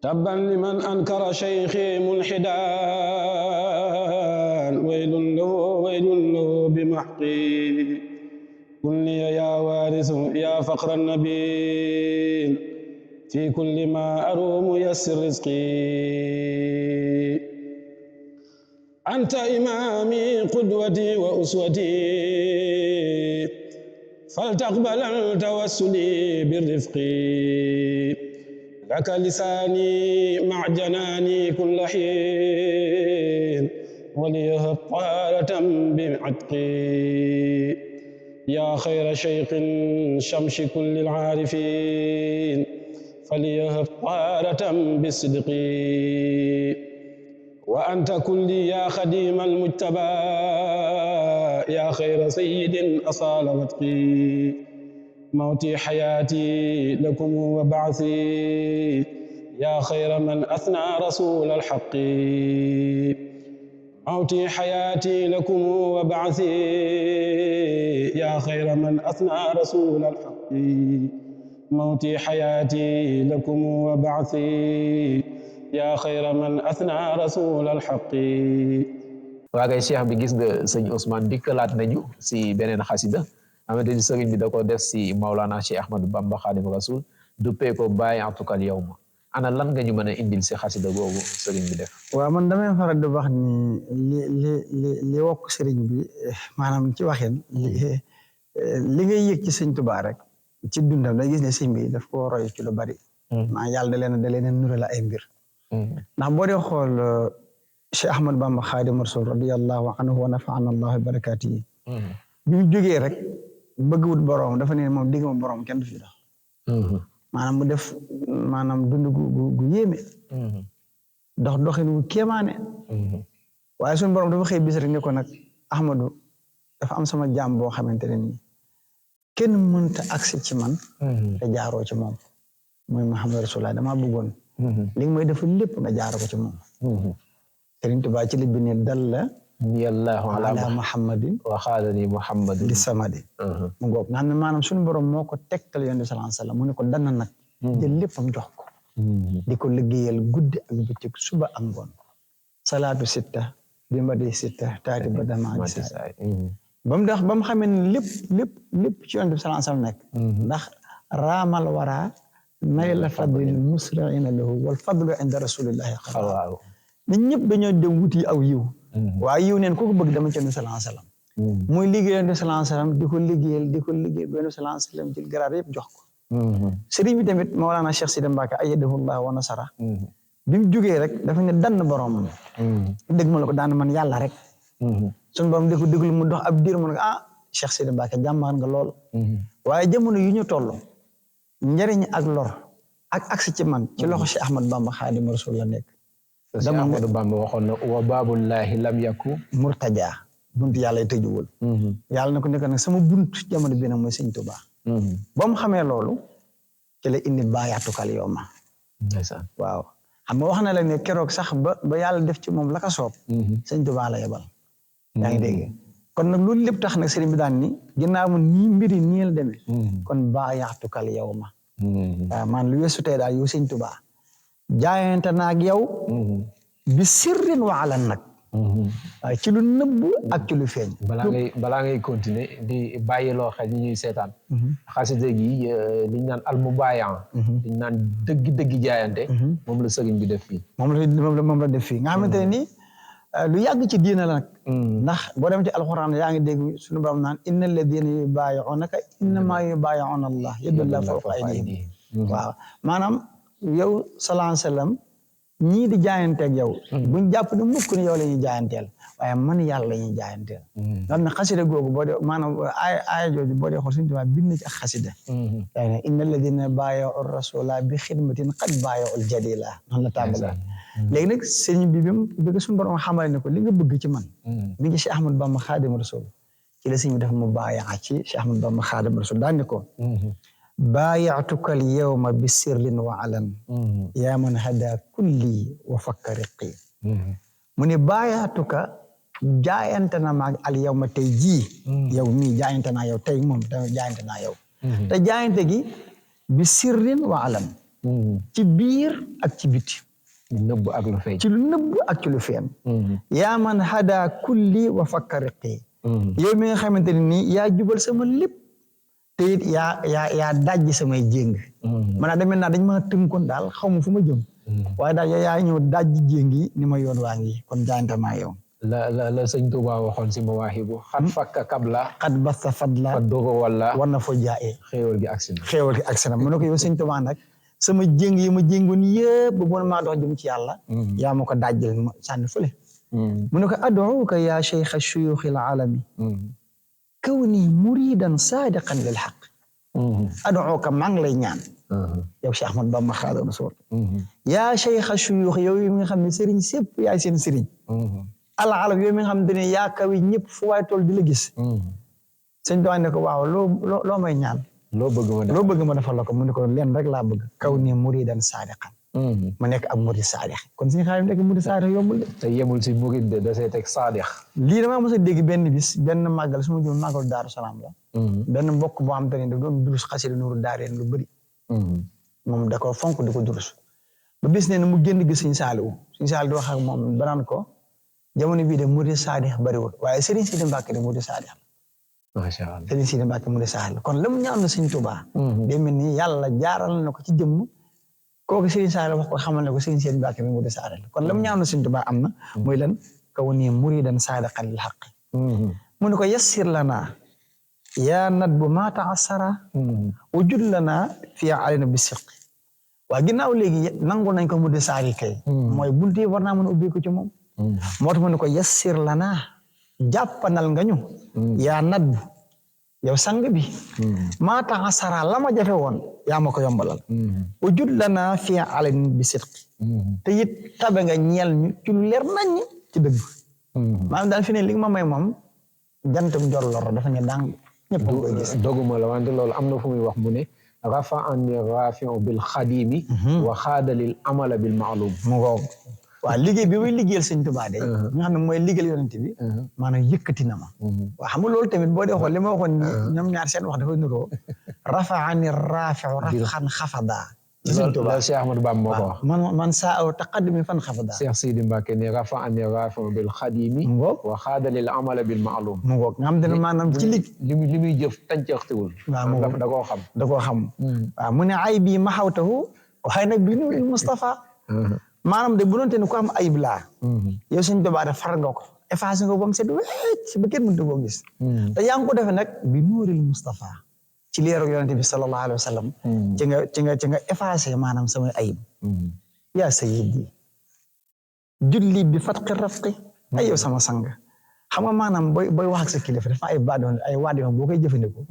تبا لمن أنكر شيخي ملحدا ويل له بمحقي قل لي يا وارث يا فقر النبي في كل ما أروم يسر رزقي أنت إمامي قدوتي وأسوتي فلتقبل توسلي بالرفق لك لساني مع جناني كل حين وليهب طارة بعتقي يا خير شيخ شمش كل العارفين فليهب طارة بالصدق وأنت كلي يا خديم المجتبى يا خير سيد أصال وتقي موتي حياتي لكم وبعثي يا خير من أثنى رسول الحق موتي حياتي لكم وبعثي يا خير من أثنى رسول الحق موتي حياتي لكم وبعثي yaa xayra man athna rasul alxaqi. waa kay cheikh bi gis nga sëñ Ousmane dikkalaat nañu si beneen xasida xamante ni sëriñ bi da ko def si Maulana Cheikh Ahmadou Bamba Xaadimu Rasul duppee ko baayatukal yawma ana lan nga ñu mën a indil si xasida googu sëriñ bi def. waaw man damay faral di wax ni li wokk sëriñ bi maanaam ci waxin li ngay yëg ci sëñ Tuubaa rek ci dundam day gis ne sëñ bi daf ko roy ci lu bari. maa yàlla da leen a nurale ay mbir. ndax boo dee xool Cheikh Ahmad Bamba Xaadimu Rasul radiyallahu anhu wa nafa'ana Allahu bi barakaatihi bi mu jógee rek bëgg wut borom dafa ne moom digg ma borom kenn du fi dox maanaam mu def maanaam dund gu yéeme doxin wu kéemaane waaye suñu borom dafa xëy bis rek ne ko nag Ahmadu dafa am sama jaam boo xamante ne nii kenn mënta agsi ci man te jaaroo ci moom mooy Muhammad Rasulullah damaa bëggoon li nga may def lépp nga jaar ko ci moom Sëriñ Tuubaa ci li bi ne dalla yallahu ala muhammadin wa xaalani muhammadin di samadi mu ngoog nga xam ne maanaam suñu borom moo ko tegtal yonent bi sallallahu alayhi wasallam mu ne ko danna nag jël léppam jox ko di ko liggéeyal guddi ak bëccëg suba ak ngoon salaatu sitta bi ma di sitta taati ba dama ba mu xamee ne lépp ci yonent bi sallallahu alayhi wasallam nekk ndax raamal waraa nay la fadlil musri'ina lahu wal fadlu inda rasulillahi xalaa nit ñëpp dañoo dem wuti aw yiw waaye yiw neen ku ko bëgg dama ci Yonent sallallahu alayhi wasallam muy liggéey Yonent sallallahu alayhi wasallam di ko liggéeyal ba Yonent sallallahu alayhi wasallam jël garaat yëpp jox ko sëriñ bi tamit Mawlana Cheikh Sidi Mbacke ayyadahu Allah wa nasara bi mu jógee rek dafa ne dann borom dégg ma la ko daan man yàlla rek suñu borom di ko déglu mu dox ab diir mu ne ah Cheikh Sidi Mbacke jàmbaar nga lool waaye jamono yu ñu toll njëriñ ak lor ak agsi ci man ci loxo Cheikh Ahmad Bamba Xaadimu Rasul la nekk Cheikh Ahmadou Bamba waxoon na wa baabullahi lam yaku murtaja bunt yàlla y tëjuwul yàlla na ko nekk nag sama bunt jamono bi nag mooy Sëñ Tuubaa ba mu xamee loolu ci la indi baayatukal yawma waaw xam nga wax na la ne keroog sax ba yàlla def ci moom la ka soob Sëñ Tuubaa la yebal yaa ngi dégg kon nag loolu lépp tax nag sëriñ bi daan ni ginnaaw mu nii mbiri nii la demee kon baayatukal yawma waaw man lu weesu tey daal yow Sëñ Tuubaa jaayante naag yow bi sirrin wa alan nag waaye ci lu nëbbu ak ci lu feeñ balaa ngay continuer di bàyyiloo xel ñi ñuy seetaan xasida gi liñ naan almubayan liñ naan dëgg jaayante moom la sëriñ bi def fii moom la def fii nga xamante ne nii lu yàgg ci diina la nag ndax boo dem ci alxuraan yaa ngi dégg suñu borom naan inna alladina yubayi'unaka innama yubayi'una Allah yadullahi fawqa aydihim waaw maanaam yow sallallahu alayhi wasallam ñii di jaayanteeg yow buñ jàpp ne mukk ne yow la ñuy jaayanteel waaye man yàlla la ñuy jaayanteel nga xam ne xasida googu boo dee maanaam aaya jooju boo dee xool suñu tubaab bind ci ak xasida yaa ne inna alladina baaya'u rasula bi xidmatin qad baaya'u al-jalila noonu la tàmbale léegi nag sëriñ bi bëgg suñu borom xamal ne ko li nga bëgg ci man mi ngi Cheikh Ahmad Bamba Xaadimu Rasuul ci la sëriñ bi def mu baayaa ci Cheikh Ahmad Bamba Xaadimu Rasuul daan ne ko baayaatuka al yawma bi sirrin wa alan yaa man hada kulli wa fakka riqi mu ne baayaatuka jaayante na maag al yawma tey jii yow mii jaayante naa yow tey moom te jaayante naa yow te jaayante gi bi sirrin wa alan ci biir ak ci biti nëbb ak lu feeñ ci lu nëbb ak ci lu feeñ yaa man hada kulli wa fakka riqi yow mi nga xamante ne nii yaa jubal sama lépp te it yaa dajji samay jéng maanaam demee naa dañ ma tënkoon daal xaw ma fu ma jëm waaye daal yaa ñëw dajji jéng yi ni ma yoon waa ngi kon jaayante maa yow la sëñ Tuubaa waxoon si Mawaahibu xat fakka kabla xat basta fadla fa dogo wala war na foo jaayee xéewal gi agsi na mu ne ko yow sëñ Tuubaa nag sama jéng yi ma jéngoon yëpp ba bon maa dox jëm ci yàlla yaa ma ko dajjal ma sànni fële mu ne ko ad'uuka yaa cheikh shuyuuxi al alami kawni muridan saadiqan lil haqq ad'uuka maa ngi lay ñaan yow Cheikh Ahmad Bamba Xaadimu Rasuul yaa cheikh shuyuux yow yi nga xam ne sëriñ sépp yaay seen sëriñ al alam yow mi nga xam ne yaa kawi ñëpp fu waay tool di la gis sëñ Tuubaa ne ko waaw loo may ñaan loo bëgg ma defal la ko mu ne ko leen rek laa bëgg kaw ni muridan saadiqan ma nekk ab murid saadix kon suñu xaalim nekk murid saadix yombul de te yemul si murid de da see teg saadix lii damaa mos a dégg benn bis benn màggal su ma jëm màggal Daaru Salaam la benn mbokk boo xam te ne daf doon durus xasida Nuuru Daarayni lu bëri moom da ko fonk di ko durus ba bis ne mu génn gis Sëñ Saaliw di wax ak moom banaan ko jamono bii de murid saadix bëriwul waaye Sëriñ Sidi Mbàkke de murid saadix macha Allah Sëriñ Sidi Mbàkke murid saadix kon la mu ñaan na Sëñ Tuubaa day mel ni yàlla jaaral na ko ci jëmm kooku Sëriñ Saaliw wax ko xamal ne ko Sëriñ Sidi Mbàkke mi murid saadix kon la mu ñaan na Sëñ Tuubaa am na muy lan kaw nii muridan saadiqan lil haqq mu ne ko yassir lanaa yaa nadbu maa ta'assara wujud lanaa fiihaa alaynaa bi sidqi waa ginnaaw léegi nangu nañ ko murid saadix kay mooy bunti war naa mën a ubbi ko ci moom moo tax mu ne ko yassir lanaa jàppanal nga ñu yaa nadbu yow sang bi maa ta'assara la ma jafe woon yaa ma ko yombalal wujud lanaa fiihaa alaynaa bi sidqi te it tabe nga ñeel ñu ci lu leer nañ ci dëgg maanaam daal fi ne li nga ma may moom jantum jor lor dafa ne dang ñëpp koy gis doguma la wante loolu am na fu muy wax mu ne rafa anni rafi'u bil xadimi wa xaadalil amala bil ma'lum mu ngoog waaw liggéey bi muy liggéeyal Sëñ Tuubaa de nga xam ne mooy liggéeyal yonent bi maanaam yëkkati na ma waaw xam nga loolu tamit boo dee xool li ma waxoon ñoom ñaar seen wax dafa nuroo rafa anni rafi'u rafxan xafada Sëñ Tuubaa Cheikh Ahmadou Bamba moo ko wax man saa aw taqaddumi fan xafada Cheikh Sidi Mbacke ne rafa anni rafi'u bil xadimi wa xaadalil amala bil ma'lum mu ngoog nga xam ne maanaam ci li muy jëf tàncaxtiwul waaw da koo xam waaw mu ne ay bii ma xawtahu waaye nag bi nuuril Mustafa maanaam de bu doonte ne ku am ayib laa yow Sëñ Tuubaa de far nga ko effacé nga ko ba mu set wecc ba kenn mënut koo gis te yaa ngi ko defee nag bi nuuril Mustafa ci leeru yonent bi sallallahu alayhi wa sallam ci nga effacé maanaam samay ayib yaa sayyidi julli bi fatqi rafqi ay yow sama sang xam nga maanaam booy wax ak sa kilifa dafa ay waat yoo boo koy jëfandikoo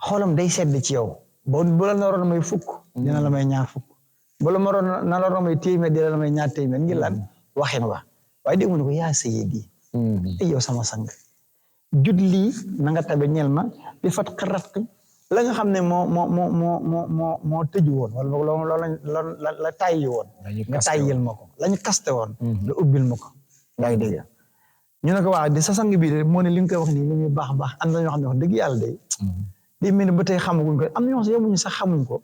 xoolam day sedd ci yow bu la naroon may fukk dina la may ñaar fukk bu la naroon may téeméer dina la may ñaar téeméer ngir lan waxin wa waaye dégg mu ne ko yaa sayyidi ay yow sama sang julli na nga tabe ñeel ma bi fatqi rafqi la nga xam ne moo tëju woon wala loolu la tàyyi woon nga tàyyil ma ko la ñu kaste woon la ubbil ma ko yaa ngi dégg ñu ne ko waa di sa sang bii de moo ne li nga koy wax nii li muy baax baax am na ñoo xam ne wax dëgg yàlla day mel ni ba tey xamaguñ ko am na ñoo xam ne yemuñu sax xamuñ ko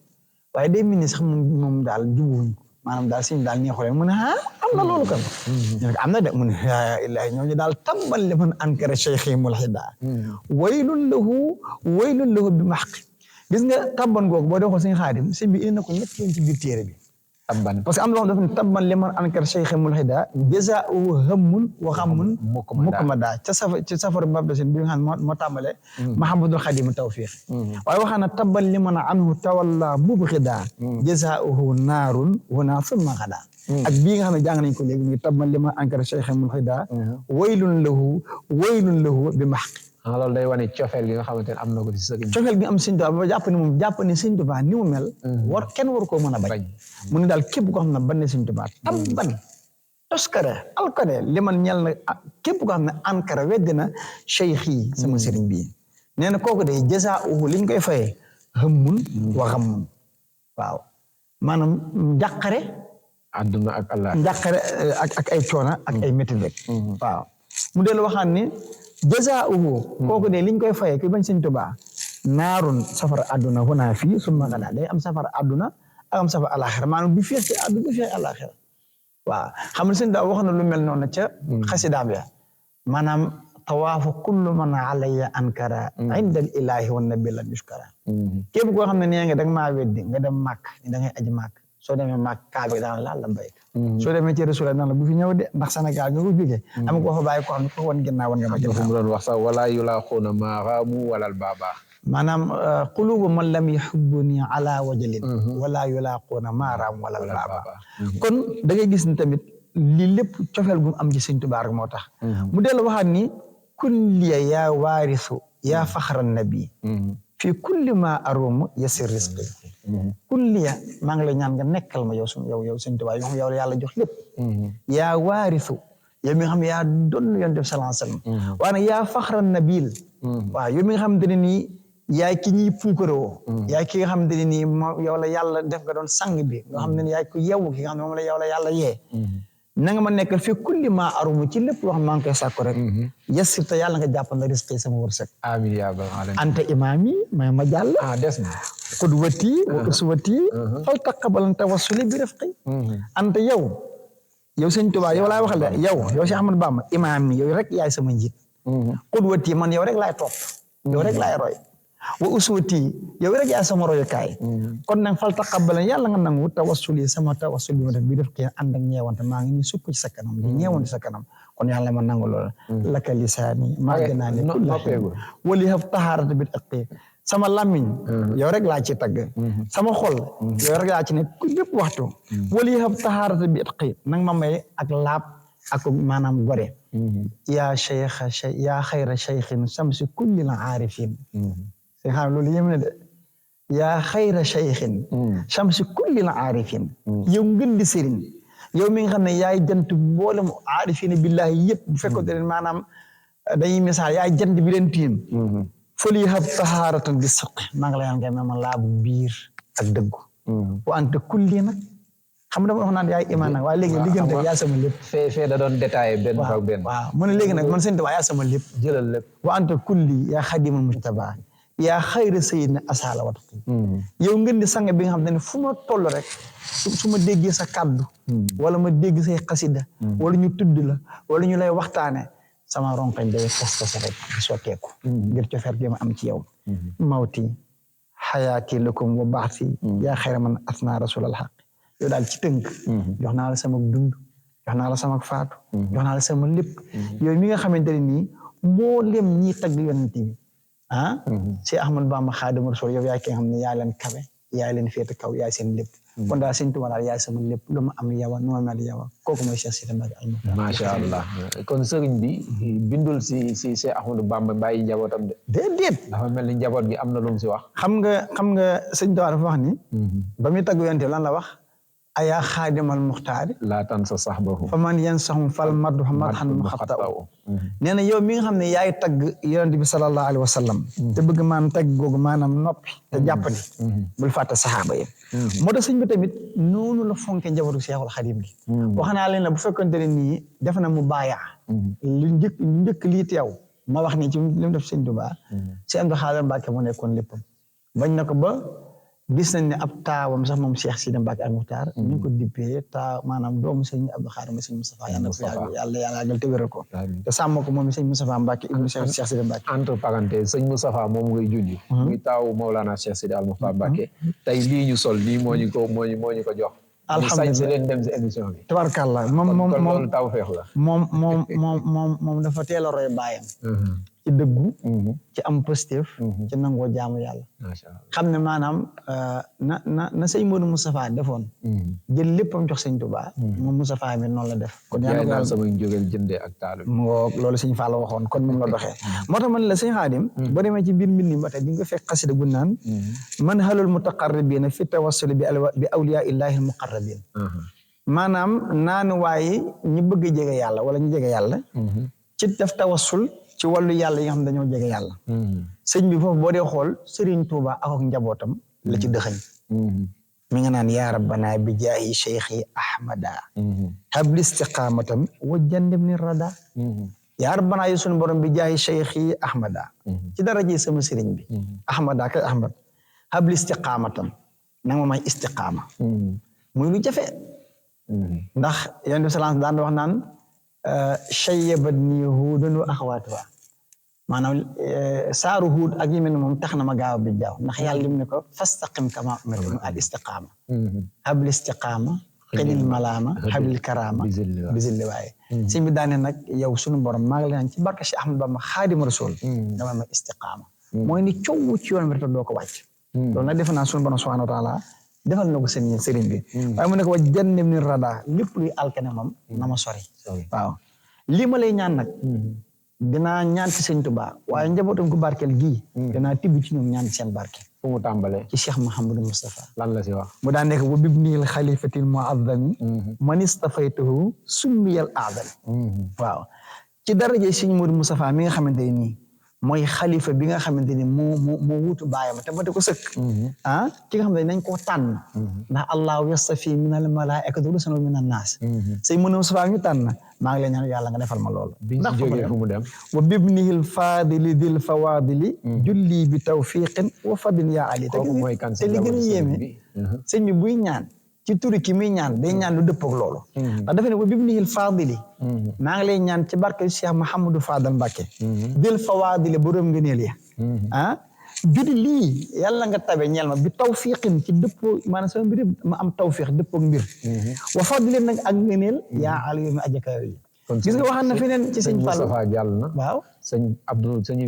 waaye day mel ni sax moom daal jubuwuñ ko maanaam daal suñu daal neexu leen mu ne am na loolu kan ñu ne ko am na de mu ne yaa ilaahi ñooñu daal tabbal li man ankara cheikhi mulhida waylun lahu bi mahq gis nga tabban googu boo dee xool suñu Xaadim sëñ bi indi na ko ñett yoon ci biir téere bi tabban parce que am na loo xam ne tabban li man ankara cheikhi mulhida jazaa'uhu hammun wa ghammun mukmada ca safar bab dasin bi nga xam ne moo tàmbale mahamadul xadim tawfiq waaye waxaa na tabban li man anhu tawalla mubghida jazaa'uhu naarun huna thumma ghada ak bii nga xam ne jàng nañ ko léegi muy tabban li man ankara cheikhi mulhida waylun lahu bi mahq loolu day wane cofeel gi nga xamante ne am na ko ci sëriñ cofeel gi am Sëñ Tuubaa ba jàpp ne Sëñ Tuubaa ni mu mel kenn war koo mën a bañ mu ne daal képp koo xam ne ban ne Sëñ Tuubaa tam ban toskare alkane li man ñel na képp koo xam ne ankara weddi na cheikh yi sama sëriñ bii nee na kooku day jazaa'uhu liñ koy fayee xëmmun wa xammun waaw maanaam njàqare àdduna ak Allah njàqare ak ay coona ak ay métti rek waaw mu dellu waxaan ni jazaa'uhu kooku de liñ koy fayee ki bañ Sëñ Tuubaa naarun safara àdduna hunaa fii summa gadaa day am safara àdduna ak am safara alaxira maanaam bi fees ci àdduna bi fees alaxira waaw xam nga Sëñ Tuubaa wax na lu mel noonu ca xasidaam ya maanaam tawaafu kullu man alayya ankara inda al ilahi wa nabi lam yuskara képp koo xam ne nee nga da nga maa weddi nga dem màkk ni da ngay aji màkk soo demee màkk kaabe daan laal la bayk soo demee ci Rasul daan la bu fi ñëw de ndax Sénégal ñu ko jógee am ko fa bàyyi ko xam ne ko woon ginnaaw woon nga ma ginnaaw mu doon wax sax wala yulaaquuna maa raamu walal baaba maanaam qulubu man lam yuhibbuni ala wajalin wala yulaaquuna maa raamu walal baaba kon da ngay gis ni tamit lii lépp cofeel gu am ci Sëñ Tuubaa rek moo tax mu dellu waxaat ni kulliya yaa waarisu yaa faxran nabi fii kulli ma arumu yasir risqi kulliya maa ngi lay ñaan nga nekkal ma yow yow Sëñ Tuubaa yow la yàlla jox lépp yaa waarisu yow mi nga xam ne yaa doon yoon def sallallahu alayhi wasallam waaye yaa faxran nabil waaw yow mi nga xamante ne nii yaay ki ñuy puukaroo yaay ki nga xamante ne nii yow la yàlla def nga doon sang bi nga xam ne yaay ko yeewu ki nga xam ne moom la yow la yàlla yee na nga ma nekkal fi kulli ma arumu ci lépp loo xam maa ngi koy sàkku rek yassir te yàlla nga jàppal na risqi sama wërsëg amiin yaa rabbal aalamiin anta imaami may ma jàll des na qudwati wa uswati fal taqabbalan tawassuli bi rifqi anta yow Sëñ Tuubaa yow laay waxal de yow Cheikh Ahmadou Bamba imaami yow rek yaay sama njiit qudwati man yow rek laay topp yow rek laay roy wa uswati yow rek yaay sama royukaay kon nag fal taqabbalan yàlla nga nangu tawassuli sama tawassul bi ma def bi def kii ànd ak ñeewante maa ngi nii sukk ci sa kanam di ñeewante sa kanam kon yàlla ma nangu lool laka lisaani maa gënaa ne wali hab taharata bi aqi sama làmmiñ yow rek laa ci tagg sama xol yow rek laa ci ne ku lépp waxtu wali hab taharata bi aqi nang ma may ak laab ak maanaam gore yaa xayra cheikhin samsi kulli la aarifin xam loolu yéem na de yaa xayra cheikhin chamsi kulli la aarifin yow ngën di sëriñ yow mi nga xam ne yaay jant mboolem aarifin billahi yëpp bu fekkoon ne maanaam dañuy misaal yaay jant bi leen tiim foli hab taharatan bi saqi maa ngi la yaan nga ma laabu biir ak dëggu wa anta kulli nag xam nga dama wax naan yaay iman nag waaye léegi liggéeyante yaa sama lépp fee da doon détaillé benn par benn waaw mu ne léegi nag man Sëñ Tuubaa yaa sama lépp jëlal lépp wa anta kulli yaa xadimul mujtaba yaa xayra sayyidina asala wat yow ngeen di sang bi nga xam ne fu ma toll rek su ma déggee sa kàddu wala ma dégg say xasida wala ñu tudd la wala ñu lay waxtaane sama ronkañ day tas rek di sotteeku ngir cofeer gi ma am ci yow mawti xayaati lakum wa baaxti yaa xayra man asna rasulal xaq yow daal ci tënk jox naa la sama dund jox naa la sama faatu jox naa la sama lépp yow mi nga xamante ne nii moo lem ñi tagg yonent bi Cheikh Ahmadou Bamba Xaadimu Rasuul yow yaay ki nga xam ne yaa leen kawe yaa leen féete kaw yaay seen lépp kon daal Sëñ Tuubaa daal yaay sama lépp lu ma am yow nu ma mel yow kooku mooy Cheikh Sidi Mbacke al Muxtaar macha allah kon sëriñ bi bindul si Cheikh Ahmadou Bamba bàyyi njabootam de déedéet dafa mel ni njaboot gi am na lu mu si wax xam nga Sëñ Tuubaa dafa wax ni ba muy tagg yonent lan la wax ayaa xaadimal muxtaari laa tansa sahbahu fa man yansahum fal madhu madhan muxattaw nee na yow mi nga xam ne yaay tagg yonent bi sallallahu alayhi wa sallam te bëgg maanaam tagg googu maanaam noppi te jàppandi bul fàtte saxaaba yi moo tax sëñ bi tamit noonu la fonke njabootu Seexul Xadiim gi wax naa leen la bu fekkonte ne nii def na mu baayaa lu njëkk lii teew ma wax nii ci li mu def Sëñ Tuubaa si Abdou Khadre Mbàkke mu nekkoon léppam bañ na ko ba gis nañ ne ab taawam sax moom Cheikh Sidi Mbacke al Muxtaar ñu ngi ko dippee taaw maanaam doomu sëñ Abdou Khadre ma sëñ Moustapha yàlla yàggal te wéral ko te sàmm ko moom sëñ Moustapha Mbacke ibnu Cheikh Sidi Mbacke entre parenthèse sëñ Moustapha moom ngay junj muy taaw Mawlana Cheikh Sidi al Muxtaar Mbacke tey lii ñu sol lii moo ñu ko jox alhamdulilah leen dem si émission bi tabarkàlla moom taw feex la moom dafa teel a roy baayam ci dëggu ci am positif ci nangoo jaamu yàlla macha Allah xam ne maanaam na sëñ Modou Moustapha defoon jël léppam jox sëñ Touba moom Moustapha mi noonu la def kon yàlla sama jógeel jëndee ak taalu loolu sëñ Fall waxoon kon moom la doxee moo tax man la sëñ Xaadim boo demee ci biir mbind mi ba tey di nga fekk xasida gu naan man halul mutaqarribina fi tawassul bi awliya illahi muqarrabin maanaam naanu waaye ñi bëgg a jege yàlla wala ñu jege yàlla ci def tawassul ci wàllu yàlla yi nga xam ne dañoo jege yàlla sëñ bi foofu boo dee xool Serigne Touba ak njabootam la ci dëxëñ mi nga naan yaa rabbana bi jaahi cheikhi ahmada habli istiqamatam wa jannibni rada yaa rabbana yi sunu borom bi jaahi cheikhi ahmada ci daraje sama sëriñ bi ahmada kay ahmad habli istiqamatam nanga ma may istiqama muy lu jafe ndax yonent bi salaam daan wax naan shayyabatni huudun wa axawaatuha maanaam saaru huud ak yi mel ne moom tax na ma gaaw bi jaaw ndax yàlla lim ne ko fastaqim kama umirta al istiqaama habli istiqaama xinil malaama hablil karaama bizilli waaye sëñ bi daane nag yow sunu borom maa ngi leen ci barke Cheikh Ahmad Bamba Xaadimu Rasuul dama ma istiqaama mooy ni coow ci yoon bi te doo ko wàcc loolu nag defe naa sunu borom subhaanahu wa taala defal na ko sëriñ bi waaye mu ne ko wa jannim ni rada lépp luy alkane moom na ma sori waaw lii ma lay ñaan nag dinaa ñaan ci sëñ Tuubaa waaye njabootam ku barkeel gii dinaa tibb ci ñoom ñaan ci seen barke fu mu tàmbalee ci Cheikh Mouhamadou Moustapha lan la si wax mu daan nekk wa bibnil xalifatil muazzami man istafaytuhu summiyal aazami waaw ci daraje sëñ Modou Moustapha mi nga xamante ne nii mooy xalifa bi nga xamante ni moo wuutu baayam te mate ko sëkk ki nga xam ne nañ koo tànn ndax allahu yastafi min al malaikati rusulan wa min an naas sëñ Modou Moustapha ñu tànn maa ngi lay ñaan yàlla nga defal ma loolu ndax jógee fu mu dem wa bibnihil faadili dil fawaadili julli bi tawfiqin wa fadlin yaa ali te li gën a yéeme sëñ bi buy ñaan ci turi ki muy ñaan day ñaan lu dëppook loolu ndax dafa ne wa bibnihil faadili maa ngi lay ñaan ci barke Cheikh Mouhamadou Fadal Mbacké dil fawaadili borom ngëneel ya judi lii yàlla nga tabe ñeel ma bi tawfiqin ci dëppoo maanaam sama mbir ma am tawfiq dëppook mbir wa fadlin nag ak ngëneel yaa ali yow mi ajakayo yi gis nga waxaan na feneen ci sëñ Fallou Moustapha jàll na waaw sëñ Abdou sëñ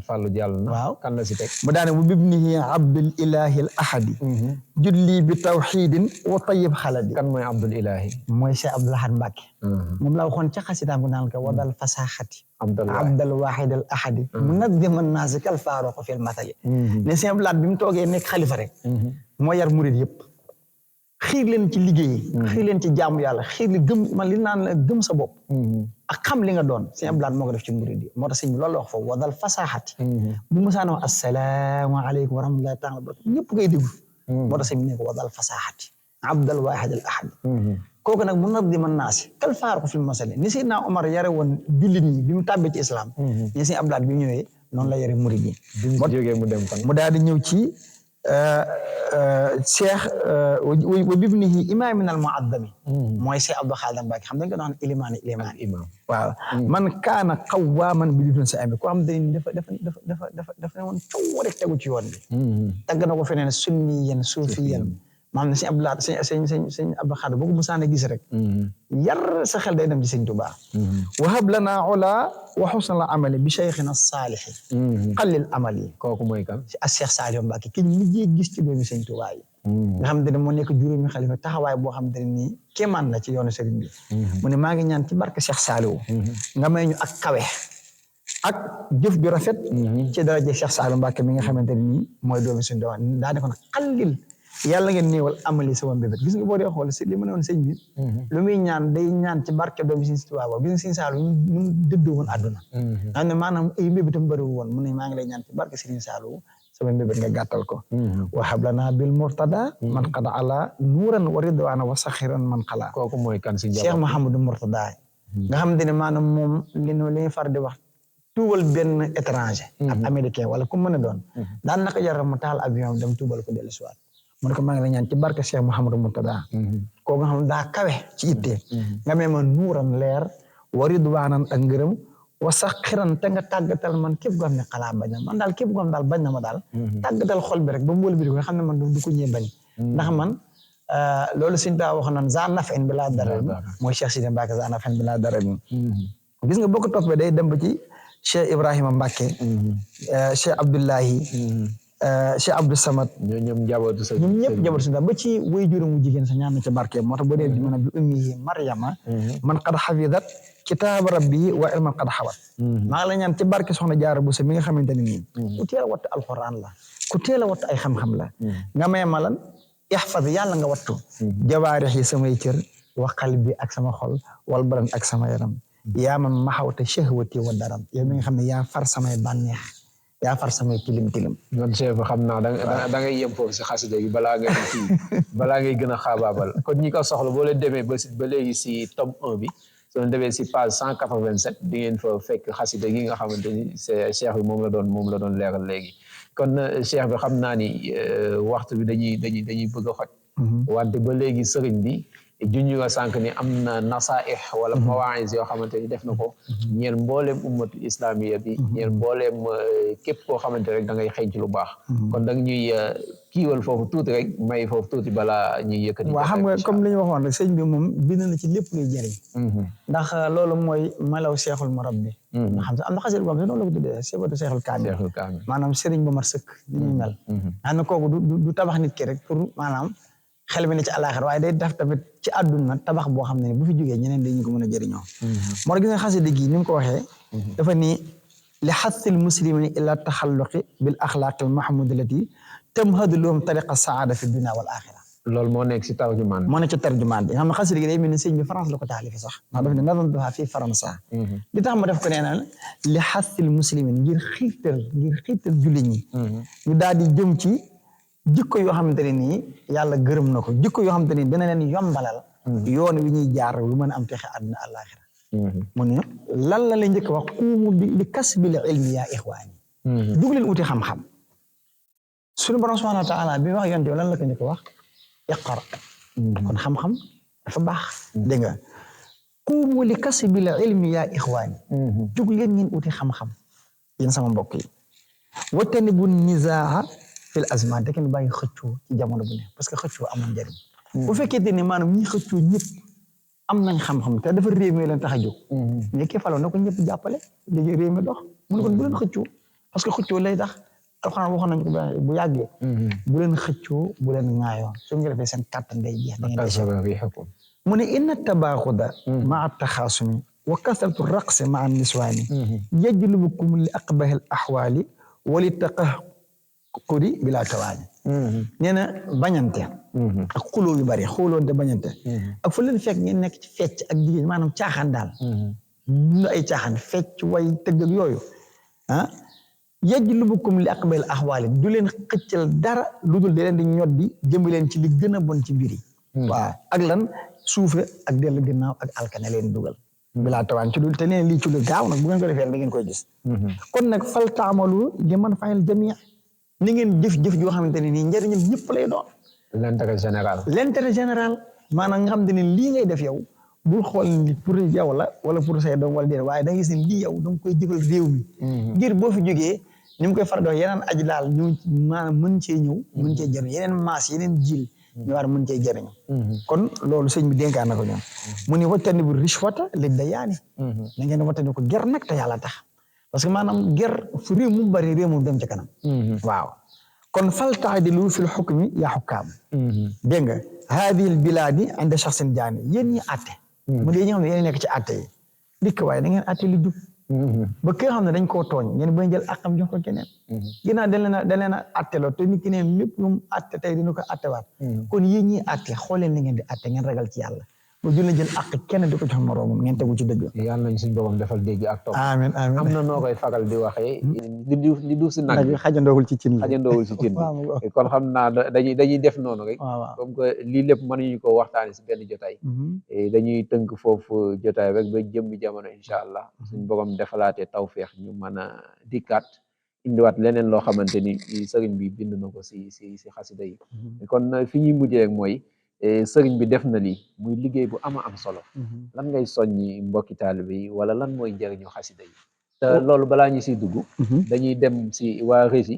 Fallou jàll na waaw kan la si teg mu daane bu bibnihi abdul ilahi al ahadi julli bi tawxidin wa tayyib xaladi kan mooy Abdul Ilahi mooy Cheikh Abdoul Ahad Mbacké moom laa waxoon ca xasitaam bu naan ko wadal fasaxati abdal wahid al ahadi munaddiman naasi kal faaruq fil matali ne Cheikh Abdoul Ahad bi mu toogee nekk xalifa rek moo yar murid yëpp xiir leen ci liggéey xiir leen ci jaamu yàlla xiir li gëm man li naan la gëm sa bopp ak xam li nga doon Sëñ Abdou Lahad moo ko def ci murid yi moo tax sëñ bi loolu la wax foofu wadal fasaxati bu musaana wax assalaamu aleykum wa rahmatullahi taala wa barakatuh ñëpp koy déglu moo tax sëñ bi ne ko wadal fasaxati abdal wahid al ahad kooku nag munaddiman naasi kal faaruq fil masali ni Seydina Omar yare woon jullit ñi bi mu tàbbee ci islam ni Sëñ Abdou Lahad bi ñëwee noonu la yare murid yi mu dem fan mu daal di ñëw ci cheikh wa bibnihi imamin al muaddami mooy Cheikh Abdou Khadir Mbacké xam dañ ko naan ilimaani waaw man kaana qawwaman bi dun sa ami ko xam dañ dafa ne woon coow rek tegu ci yoon bi tagg na ko feneen sunniyan suufiyan maanaam Sëñ Abdou Lahad sëñ Abdou Khadir boo ko musaana gis rek yar sa xel day dem ci Sëñ Tuubaa wahab lana ula wa husnal amali bi cheikhina saalih qallil amali kooku mooy kan ak Cheikh Saliou Mbacké ki ñu mujjee gis ci doomi Sëñ Tuubaa yi nga xam ne moo nekk juróomi xalifa taxawaay boo xam ne nii kéemaan la ci yoonu sëriñ bi mu ne maa ngi ñaan ci barke Cheikh Saliou nga may ñu ak kawe ak jëf ju rafet ci daraje Cheikh Saliou Mbacké mi nga xamante ne nii mooy doomi Sëñ Tuubaa daa defoon xallil yàlla ngeen néewal amali sama mbébét gis nga boo dee xool si li ma ne woon sëñ bi lu muy ñaan day ñaan ci barke doomi Sëñ Tuubaa boobu gis nga Sëñ Saliou ñu dëddoo woon àdduna nga xam ne maanaam ay mbébétam bëriwu woon mu ne maa ngi lay ñaan ci barke Sëñ Saliou sama mbébét nga gàttal ko wa hablana bil murtada man qad ala nuuran wa ridwana wa saxiran man xala kooku mooy kan si Cheikh Mouhamadou Mourtada nga xam ne maanaam moom li ñu far di wax tuubal benn étranger ab américain wala ku mën a doon daan naka jaral mu taal avion dem tuubal ko dellu siwaat mu ne ko maa ngi la ñaan ci barke Cheikh Mouhamadou Mourtada kooku nga xam ne daa kawe ci ittee nga mee ma nuuran leer wa ridwanan ak ngërëm wa saxiran te nga tàggatal man képp koo xam ne xalaa bañ na man daal képp koo xam daal bañ na ma daal tàggatal xol bi rek ba mu wël bi di ko nga xam ne man du ko ñee bañ ndax man loolu Sëñ Tuubaa wax naan za naf'in bi laa darar mooy Cheikh Sidi Mbacké za naf'in bi laa darar gis nga boo ko toppee day dem ba ci Cheikh Ibrahima Mbacke Cheikh Abdullahi Cheikh Abdou Samad ñoom njabootu sa ñoom ñëpp njabootu sa ba ci way juróom mu jigéen sa ñaan na ca barke moo tax boo dee mën a bi ummihi Maryama man qad hafidat kitaab rabbi wa ilman qad hawat maa ngi la ñaan ci barke soxna Jaara Buso mi nga xamante ne nii ku teel a wattu alquran la ku teel a wattu ay xam-xam la nga may malan ihfaz yàlla nga wattu jawaarix yi samay cër wa qalbi ak sama xol wal badan ak sama yaram yaa man maxawta shahwati wa daram yow mi nga xam ne yaa far samay bànneex yaa far samay tilim man chef xam naa da ngay yem foofu si xasida gi balaa ngay gën a xaabaabal kon ñi ko soxla boo leen demee ba léegi si tome 1 bi soo leen demee si page 187 di ngeen fa fekk xasida gi nga xamante ni c'est cheikh bi moom la doon leeral léegi kon cheikh bi xam naa ni waxtu bi dañuy bëgg a xoj wante ba léegi sëriñ bi juñu nga sànq ni am na nasaih wala mawaïs yoo xamante ni def na ko ñeel mbooleem ummatu islamiya bi ñeel mbooleem képp koo xamante rek da ngay xëy ci lu baax kon da ñuy kiiwal foofu tuuti rek may foofu tuuti balaa ñuy yëkkati waaw xam nga comme li ñu waxoon rek sëñ bi moom bind na ci lépp luy jëriñ ndax loolu mooy malaw seexul murabbi nga xam am na xasida boobu noonu la ko tuddee sifatu seexul kaamil maanaam sëriñ ba mat sëkk ni ñu mel xam na kooku du tabax nit ki rek pour maanaam xel mi ne ci àllaaxira waaye day def tamit ci àdduna tabax boo xam ne bu fi jógee ñeneen dañu ko mën a jëriñoo moo tax gis nga xasida gi ni mu ko waxee dafa ni li xasil muslimina ila taxalluqi bil axlaaqi al mahmudalati tamhadu lahum tariqa saada fi dunia wal axira loolu moo nekk ci tarjumaan moo nekk ci tarjumaan bi nga xam ne xasida gi day mel ni sëñ bi France la ko taalifi sax ndax daf ne nazamtuha fi faransa li tax ma def ko nee na li xasil muslimin ngir xiirtal jullit ñi ñu daal di jëm ci jikko yoo xamante ne nii yàlla gërëm na ko jikko yoo xamante ne dina leen yombalal yoon wi ñuy jaar lu mën a am texe àdduna àllaaxira mu ne lan la lay njëkk wax quumu li kasbil ilmi yaa ixwaani dug leen uti xam-xam suñu borom subhanahu wa taala bi wax yonte lan la ko njëkk wax iqra kon xam-xam dafa baax dégg nga quumu li kasbil ilmi yaa ixwaani dug leen ngeen uti xam-xam yéen sama mbokk yi watani bu nizaa fil azman da ngeen bàyyi xëccoo ci jamono bu ne parce que xëccoo amul njëriñ bu fekkee ne maanaam ñi xëccoo ñëpp am nañ xam-xam te dafa réew mi leen tax a jóg ñekkee falo na ko ñëpp jàppale léegi réew mi dox mu ne kon bu leen xëccoo parce que xëccoo lay tax alxuraan waxoon nañ ko bu yàggee bu leen xëccoo bu leen ŋaayoo su ngeen defee seen kàttan day jeex da ngeen mu ne inna tabaaxuda maa taxaasumi wa kasratu raqsi maa niswaani yajlubukum li aqbahil axwaali wali taqahquri bilaa tawaani nee na bañante ak xuloo yu bari xuloonte bañante ak fu leen fekk ngeen nekk ci fecc ak jigéen maanaam caaxaan daal dund ay caaxaan fecc way tëgg ak yooyu yajlubukum li aqbahil axwaali du leen xëccal dara lu dul da leen di ñoddi jëmbi leen ci li gën a bon ci mbir yi waaw ak lan suufe ak dellu ginnaaw ak alkane leen dugal bilaa tawaan ci dul te neen lii ci lu gaaw nag bu ngeen ko defee da ngeen koy gis kon nag fal taamalu li man fayal jamii ni ngeen jëf-jëf joo xamante ne nii njëriñam ñëpp lay doon l'intérêt général maanaam nga xamante ne lii ngay def yow bul xool ni pour yow la wala pour say doom wala déet waaye da nga gis ne lii yow da nga koy jëfal réew mi ngir boo fi jógee ni mu koy faral di wax yeneen aji daal ñu maanaam mën cee ñëw mën cee jëriñ yeneen maas yeneen jil ñu war mën cee jëriñ kon loolu sëñ bi dénkaan na ko ñoom mu ni wattani bu rishwata li dayaani na ngeen wattani ko ger nag te yàlla tax parce que maanaam ger fu réew mu bari réew mu dem ci kanam waaw kon fal taadilu fil xukmi yaa xukkaam dégg nga haadihi l bilaadi inda shaxsin jaani yéen ñi atte mu dee ñi xam ne yéen nekk ci atte yi dikk waaye da ngeen atte li jub ba ki nga xam ne dañ koo tooñ ngeen bañ jël akam jox ko keneen ginnaaw dañ leen a atteloo te nit ki neen lépp lu mu atte tey dina ko attewaat kon yéen ñi atte xooleen li ngeen di atte ngeen ragal ci yàlla ba jël jël ak kenn di ko jox moroomam ngeen tegu ci dëgg yàlla nañ suñ boppam defal dégg ak topp amiin amiin am na noo koy fagal di waxee li duuf si nag xajandoowul ci cin bi kon xam naa dañuy def noonu rek comme que lii lépp mënuñu ko waxtaane si benn jotaay dañuy tënk foofu jotaay rek ba jëmmi jamono incha allah suñ boppam defalaatee tawfeex ñu mën a dikkaat indiwaat leneen loo xamante ni sëriñ bi bind na ko si xasida yi kon fi ñuy mujjee rek mooy sëriñ bi def na lii muy liggéey bu ama am solo lan ngay soññi mbokki taalibe yi wala lan mooy njëriñu xasida yi te loolu balaa ñu siy dugg dañuy dem si waa rési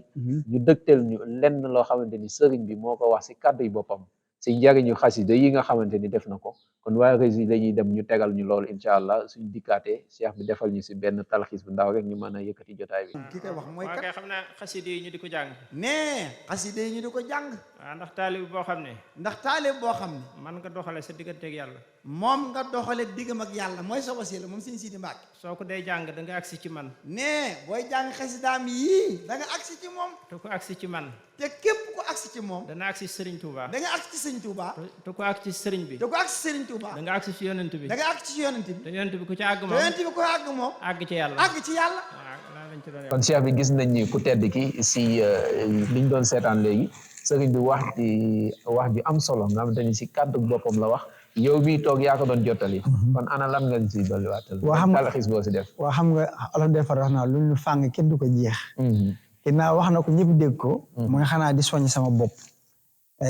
ñu dëgteel ñu lenn loo xamante ni sëriñ bi moo ko wax si kàddu yi boppam si njariñu xasida yi nga xamante ni def na ko kon waa rési dañuy dem ñu tegal ñu loolu incha allah suñ dikkaatee cheikh bi defal ñu si benn talxiis bu ndaw rek ñu mën a yëkkati jotaay bi. ki koy wax mooy kat kay xam naa xasida yi ñu di ko jàng. nee xasida yi ñu di ko jàng. waaw ndax taalib boo xam ne. ndax taalib boo xam ne. man nga doxale sa digganteeg yàlla. moom nga doxale diggam ak yàlla mooy sa wasila moom Sëñ Sidi Mbàkke. soo ko dee jàng da nga agsi ci man. nee booy jàng xasidaam yii da nga agsi ci moom. te ko agsi ci man. te képp ku agsi ci moom. dana agsi ci Sëriñ Tuuba. da nga agsi ci Sëriñ Tuuba. te ko agsi ci sëriñ bi. te ku agsi ci Sëriñ Tuuba. da nga agsi ci yonent bi. da nga agsi ci yonent bi. te yonent bi ku ci àgg moom. te yonent bi ku àgg moom. àgg ci yàlla. àgg ci yàlla. kon cheikh bi gis nañ ni ku tedd ki si liñ doon seetaan léegi sëriñ bi wax ji am solo nga xamante ni si kàddu boppam la wax yow bii toog yaa ko doon jottali kon ana lan nga si dolli waatal talxiis boo si def waa xam nga olof defar wax naa lu ñu fàng kenn du ko jeex ginnaaw wax na ko ñëpp dégg ko mooy xanaa di soññ sama bopp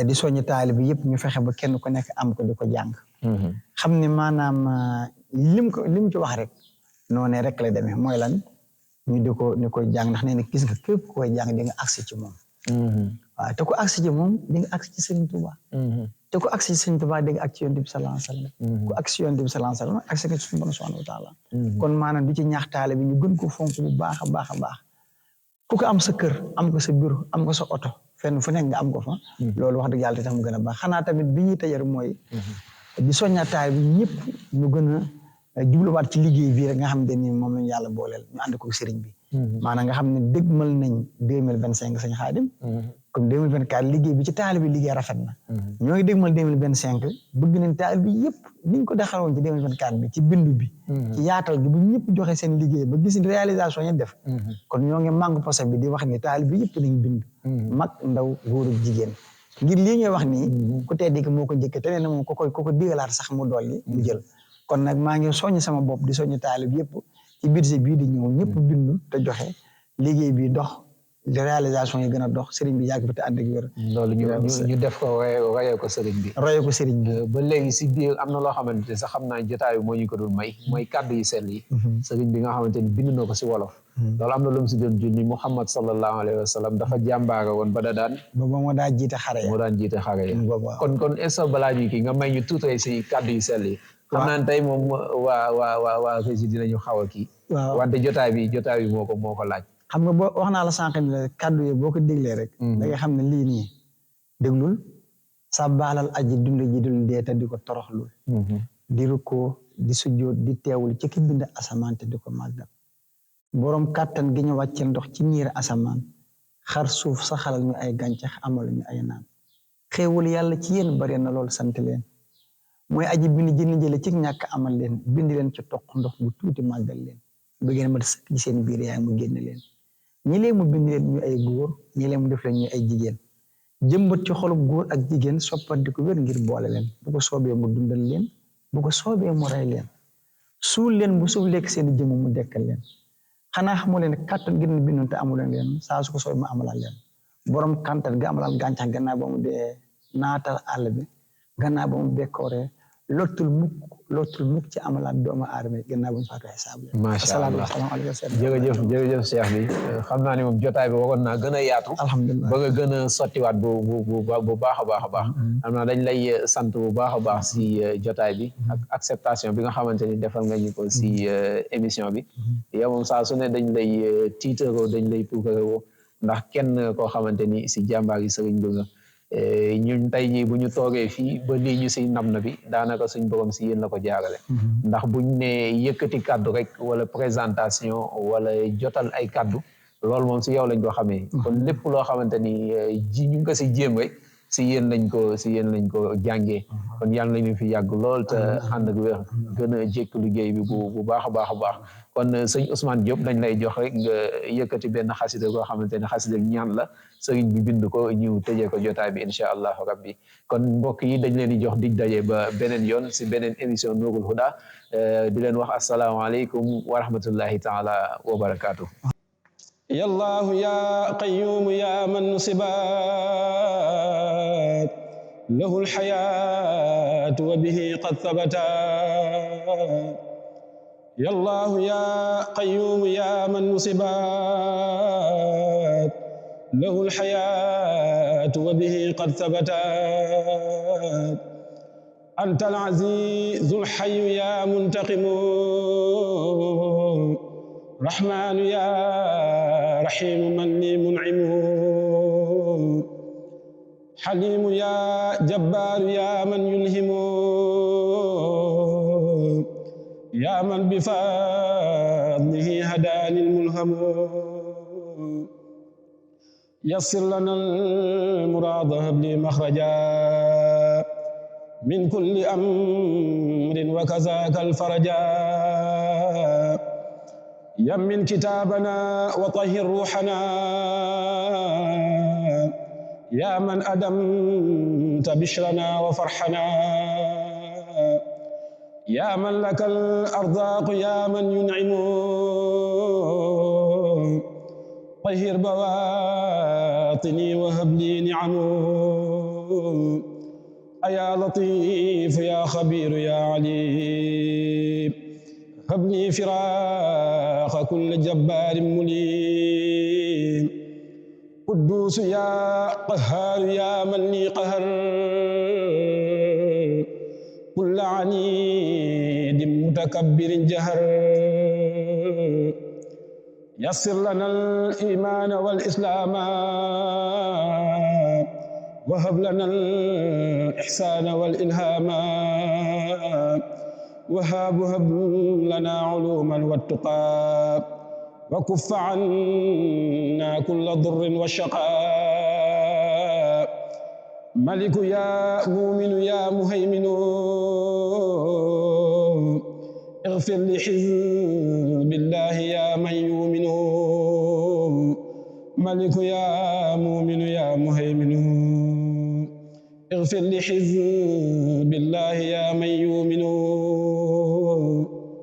di soññ taalibe yëpp ñu fexe ba kenn ku nekk am ko di ko jàng xam ne maanaam lim ci wax rek noonu rek la demee mooy lan ñu di ko jàng ndax nee na gis nga képp ku koy jàng di nga agsi ci moom waaw te ku agsi ci moom di nga agsi ci Sëriñ Tuuba te ku agsi ci Sëriñ Tuuba di nga agsi ci Yonent bi sallallahu alayhi wa sallam ku agsi ci Yonent bi sallallahu alayhi wa sallam agsi nga ci suñu Boroom subhanahu wa taala kon maanaam di ci ñaax taale bi ñu gën ko fonk bu baax a baax a baax ku ko am sa kër am ko sa bureau am ko sa oto fenn fu nekk nga am ko fa loolu wax dëgg yàlla te tax mu gën a baax xanaa tamit bi ñuy tëjër mooy di soñña taale bi ñëpp ñu gën a jubluwaat ci liggéey bii rek nga xam ne moom lañu yàlla booleel ñu ànd ko sëriñ bi maanaam nga xam ne dëgmal nañ 2025 Sëñ Xaadim comme 2024 liggéey bi ci taalibe bi liggéey rafet na ñoo ngi dëgmal 2025 bëgg nañ taalibe bi yëpp niñ ko dexaloon ci 2024 bi ci bindu bi ci yaatal gi bu ñëpp joxe seen liggéey ba gis réalisation yi def kon ñoo ngi màngu posé bi di wax ni taalibe bi yëpp nañ bindu mag ndaw góor ak jigéen ngir lii ñuy wax nii ku tedd ki moo ko njëkk te nee na moom ko digalaat sax mu dolli mu jël kon nag maa ngi soññ sama bopp di soññ taalibe yëpp ci budget bii di ñëw ñëpp bindu te joxe liggéey bi dox réalisation yi gën a dox sëriñ bi yàgg fi te ànd ak wér loolu ñu def ko royee ko sëriñ bi ba léegi si biir am na loo xamante ne sax xam naa jotaay bi moo ñu ko dul may mooy kàddu yi sell yi sëriñ bi nga xamante ni bind na ko si wolof loolu am na lu mu si doon junni Muhammad sallallahu alayhi wa sallam dafa jàmbaare woon ba daan booba moo daan jiite xare ya kon est-ce que balaa ñu kii nga may ñu tuuti si kàddu yi sell yi xam naa tey moom waa rési dinañu xaw a kii wante jotaay bi moo ko laaj xam nga boo wax naa la sànq ne kàddu yi boo ko déglee rek da nga xam ne lii nii déglul sa baalal aji dund ji dul dee te di ko toroxlul di rukkoo di sujjóot di teewul ci ki bind asamaan te di ko màggal boroom kàttan gi ñu wàccel ndox ci niir asamaan xar suuf saxalal ñu ay gàncax amal ñu ay naan xéewul yàlla ci yéen bari na lool sant leen mooy aji bind jënn jële ci ñàkk amal leen bind leen ci toq ndox bu tuuti màggal leen ba ngeen mat sëkk ci seen biir yaay mu génn leen ñi leen mu bind leen ñu ay góor ñi leen mu def leen ñu ay jigéen jëmbat ci xolub góor ak jigéen soppandi ko wér ngir boole leen bu ko soobee mu dundal leen bu ko soobee mu rey leen suul leen bu suuf lekk seen jëmm mu dekkal leen xanaa xamu leen kàttan gi leen bindoon te amu leen saa su ko soobee mu amalal leen borom kàntan gi amalal gàncax gannaaw ba mu dee naatal àll bi gannaaw ba mu bekkooree lottul mukk ci amalaat doomu aadama yi gannaaw bu ñu faatu xisaab leen. macha allah jërëjëf cheikh bi xam naa ne moom jotaay bi waroon naa gën a yaatu. alhamdulilah ba nga gën a sottiwaat bu baax a baax a baax. xam naa dañ lay sant bu baax a baax si jotaay bi ak acceptation bi nga xamante ni defal nga ñu ko si émission bi. yow moom saa su ne dañ lay tiitaroo dañ lay puukaroo ndax kenn koo xamante ni si jàmbaar yi sëriñ bi nga. ñun tey jii bu ñu toogee fii ba lii ñu si nam na bi daanaka suñ borom si yéen la ko jaarale ndax buñ ne yëkkati kaddu rek wala présentation wala jotal ay kaddu loolu moom si yow lañ ko xamee kon lépp loo xamante ni ji ñu ngi ko si jéem rek si yéen lañ ko jàngee kon yàlla nañu fi yàgg lool te ànd ak wér gën a jékk liggéey bi bu baax a baax a baax kon sëñ Ousmane Diop dañ lay jox rek nga yëkkati benn xasida koo xamante ne xasida ñaan la sëriñ bi bind ko ñu tëjee ko jotaay bi incha allahu rabbi kon mbokk yi dañ leen di jox dig daje ba beneen yoon si beneen émission Nourul Huda di leen wax asalaamaaleykum wa rahmatullahi taala wa barakaatu. يا الله يا قيوم يا من نصبت له الحياة وبه قد ثبتا يا الله يا قيوم يا من نصبت له الحياة وبه قد ثبتا أنت العزيز الحي يا منتقم رحمن يا رحيم من لي منعم حليم يا جبار يا من يلهم يا من بفضله هداني الملهم يسر لنا المراد هب لي مخرجا من كل أمر وكذاك الفرجا يمن كتابنا وطهر روحنا يا من أدمت بشرنا وفرحنا يا من لك الأرزاق يا من ينعم طهر بواطني وهب لي نعم أيا لطيف يا خبير يا عليم هب لي فراق كل جبار مليم قدوس يا قهار يا من لي قهر كل عنيد متكبر جهر يسر لنا الإيمان والإسلام وهب لنا الإحسان والإلهام وهب لنا علوما والتقى وكف عنا كل ضر وشقاء ملك يا مؤمن يا مهيمن اغفر لحزب الله يا من يؤمن ملك يا مؤمن يا مهيمن اغفر لحزب الله يا من يؤمن